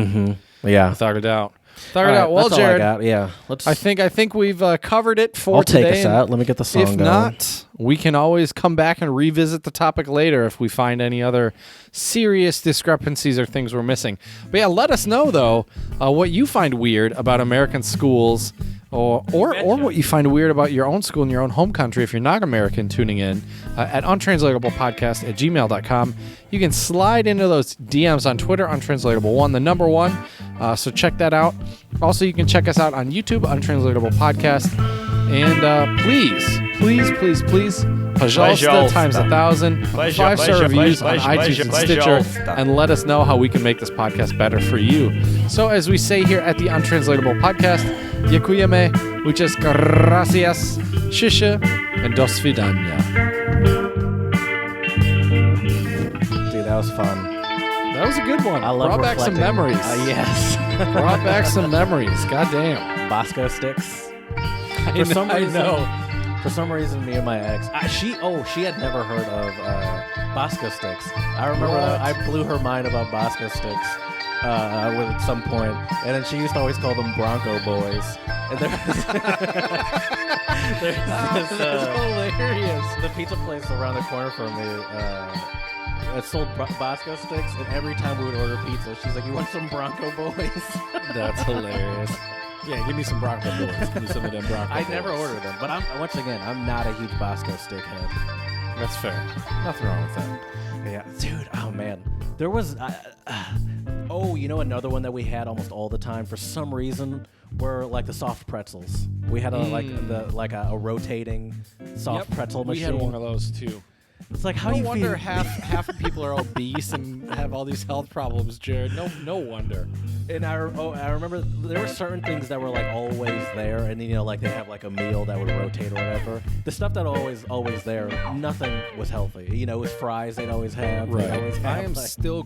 yeah.
Without a doubt.
All right,
Well,
that's all I
Jared,
got. Yeah. Let's.
I think we've covered it for
I'll
today.
take us
and
out. Let me get the song
If
going.
not, we can always come back and revisit the topic later if we find any other serious discrepancies or things we're missing. But yeah, let us know though what you find weird about American schools, or what you find weird about your own school in your own home country if you're not American tuning in at untranslatablepodcast@gmail.com. You can slide into those DMs on Twitter, untranslatable1, the number 1. So check that out. Also, you can check us out on YouTube, Untranslatable Podcast. And please, pожалуйста, times 1,000, 5-star reviews on iTunes and Stitcher, and let us know how we can make this podcast better for you. So as we say here at the Untranslatable Podcast, dziękujemy, muchas gracias, shisha, and do svidania.
Dude, that was fun.
That was a good one.
I love
Brought back some
reflecting.
memories.
Yes.
Brought back some memories. Goddamn.
Bosco sticks.
I know.
For some reason, me and my ex, she had never heard of Bosco sticks. I remember that I blew her mind about Bosco sticks at some point, and then she used to always call them Bronco boys. And there's
That's hilarious.
the pizza place around the corner from me. It sold Bosco sticks, and every time we would order pizza, she's like, "You want some Bronco boys?"
That's hilarious. Yeah, give me some Bronco boys. Give me some of them Bronco
I
boys.
never ordered them, but I'm not a huge Bosco stick head.
That's fair. Nothing wrong with that.
Yeah, dude. Oh man, there was. Another one that we had almost all the time for some reason were like the soft pretzels. We had a rotating soft pretzel
We
machine.
had one of those too.
It's like how
No
you
wonder
feel.
half of people are obese and have all these health problems, Jared. No wonder.
And I remember there were certain things that were like always there, and like they have like a meal that would rotate or whatever. The stuff that always there, nothing was healthy. It was fries they'd always have. They'd always have,
I am still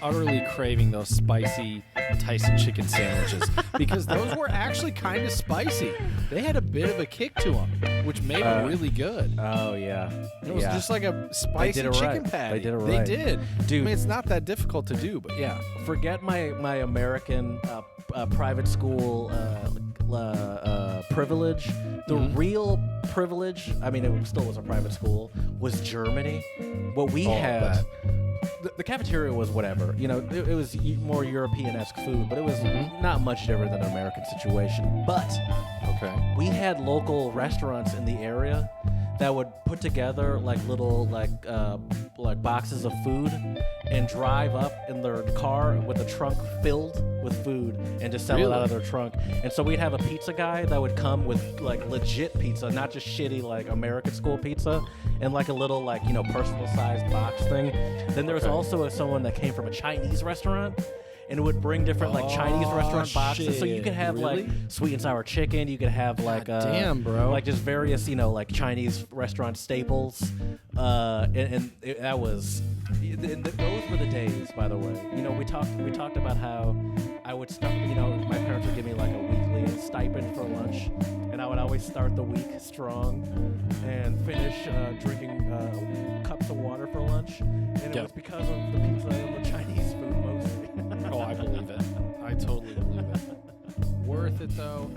utterly craving those spicy Tyson chicken sandwiches because those were actually kind of spicy. They had a bit of a kick to them, which made them really good.
Oh yeah.
It was just like a spicy chicken patty.
They did it right.
They did.
Dude.
I mean, it's not that difficult to do, but yeah.
Forget my American private school privilege. The real privilege, I mean, it still was a private school, was Germany. What we had, the cafeteria was whatever. It was more European-esque food, but it was not much different than an American situation. But we had local restaurants in the area that would put together like little like boxes of food and drive up in their car with a trunk filled with food and just sell it out of their trunk. And so we'd have a pizza guy that would come with like legit pizza, not just shitty like American school pizza, and like a little like personal sized box thing. Then there was also someone that came from a Chinese restaurant and it would bring different like Chinese restaurant boxes. So you could have like sweet and sour chicken. You could have like
damn, bro,
like just various like Chinese restaurant staples. That was those were the days. By the way, we talked about how I would start. My parents would give me like a weekly stipend for lunch, and I would always start the week strong and finish drinking cups of water for lunch. And it was because of the pizza and the Chinese food mostly.
Oh, I believe it. I totally believe it. Worth it though.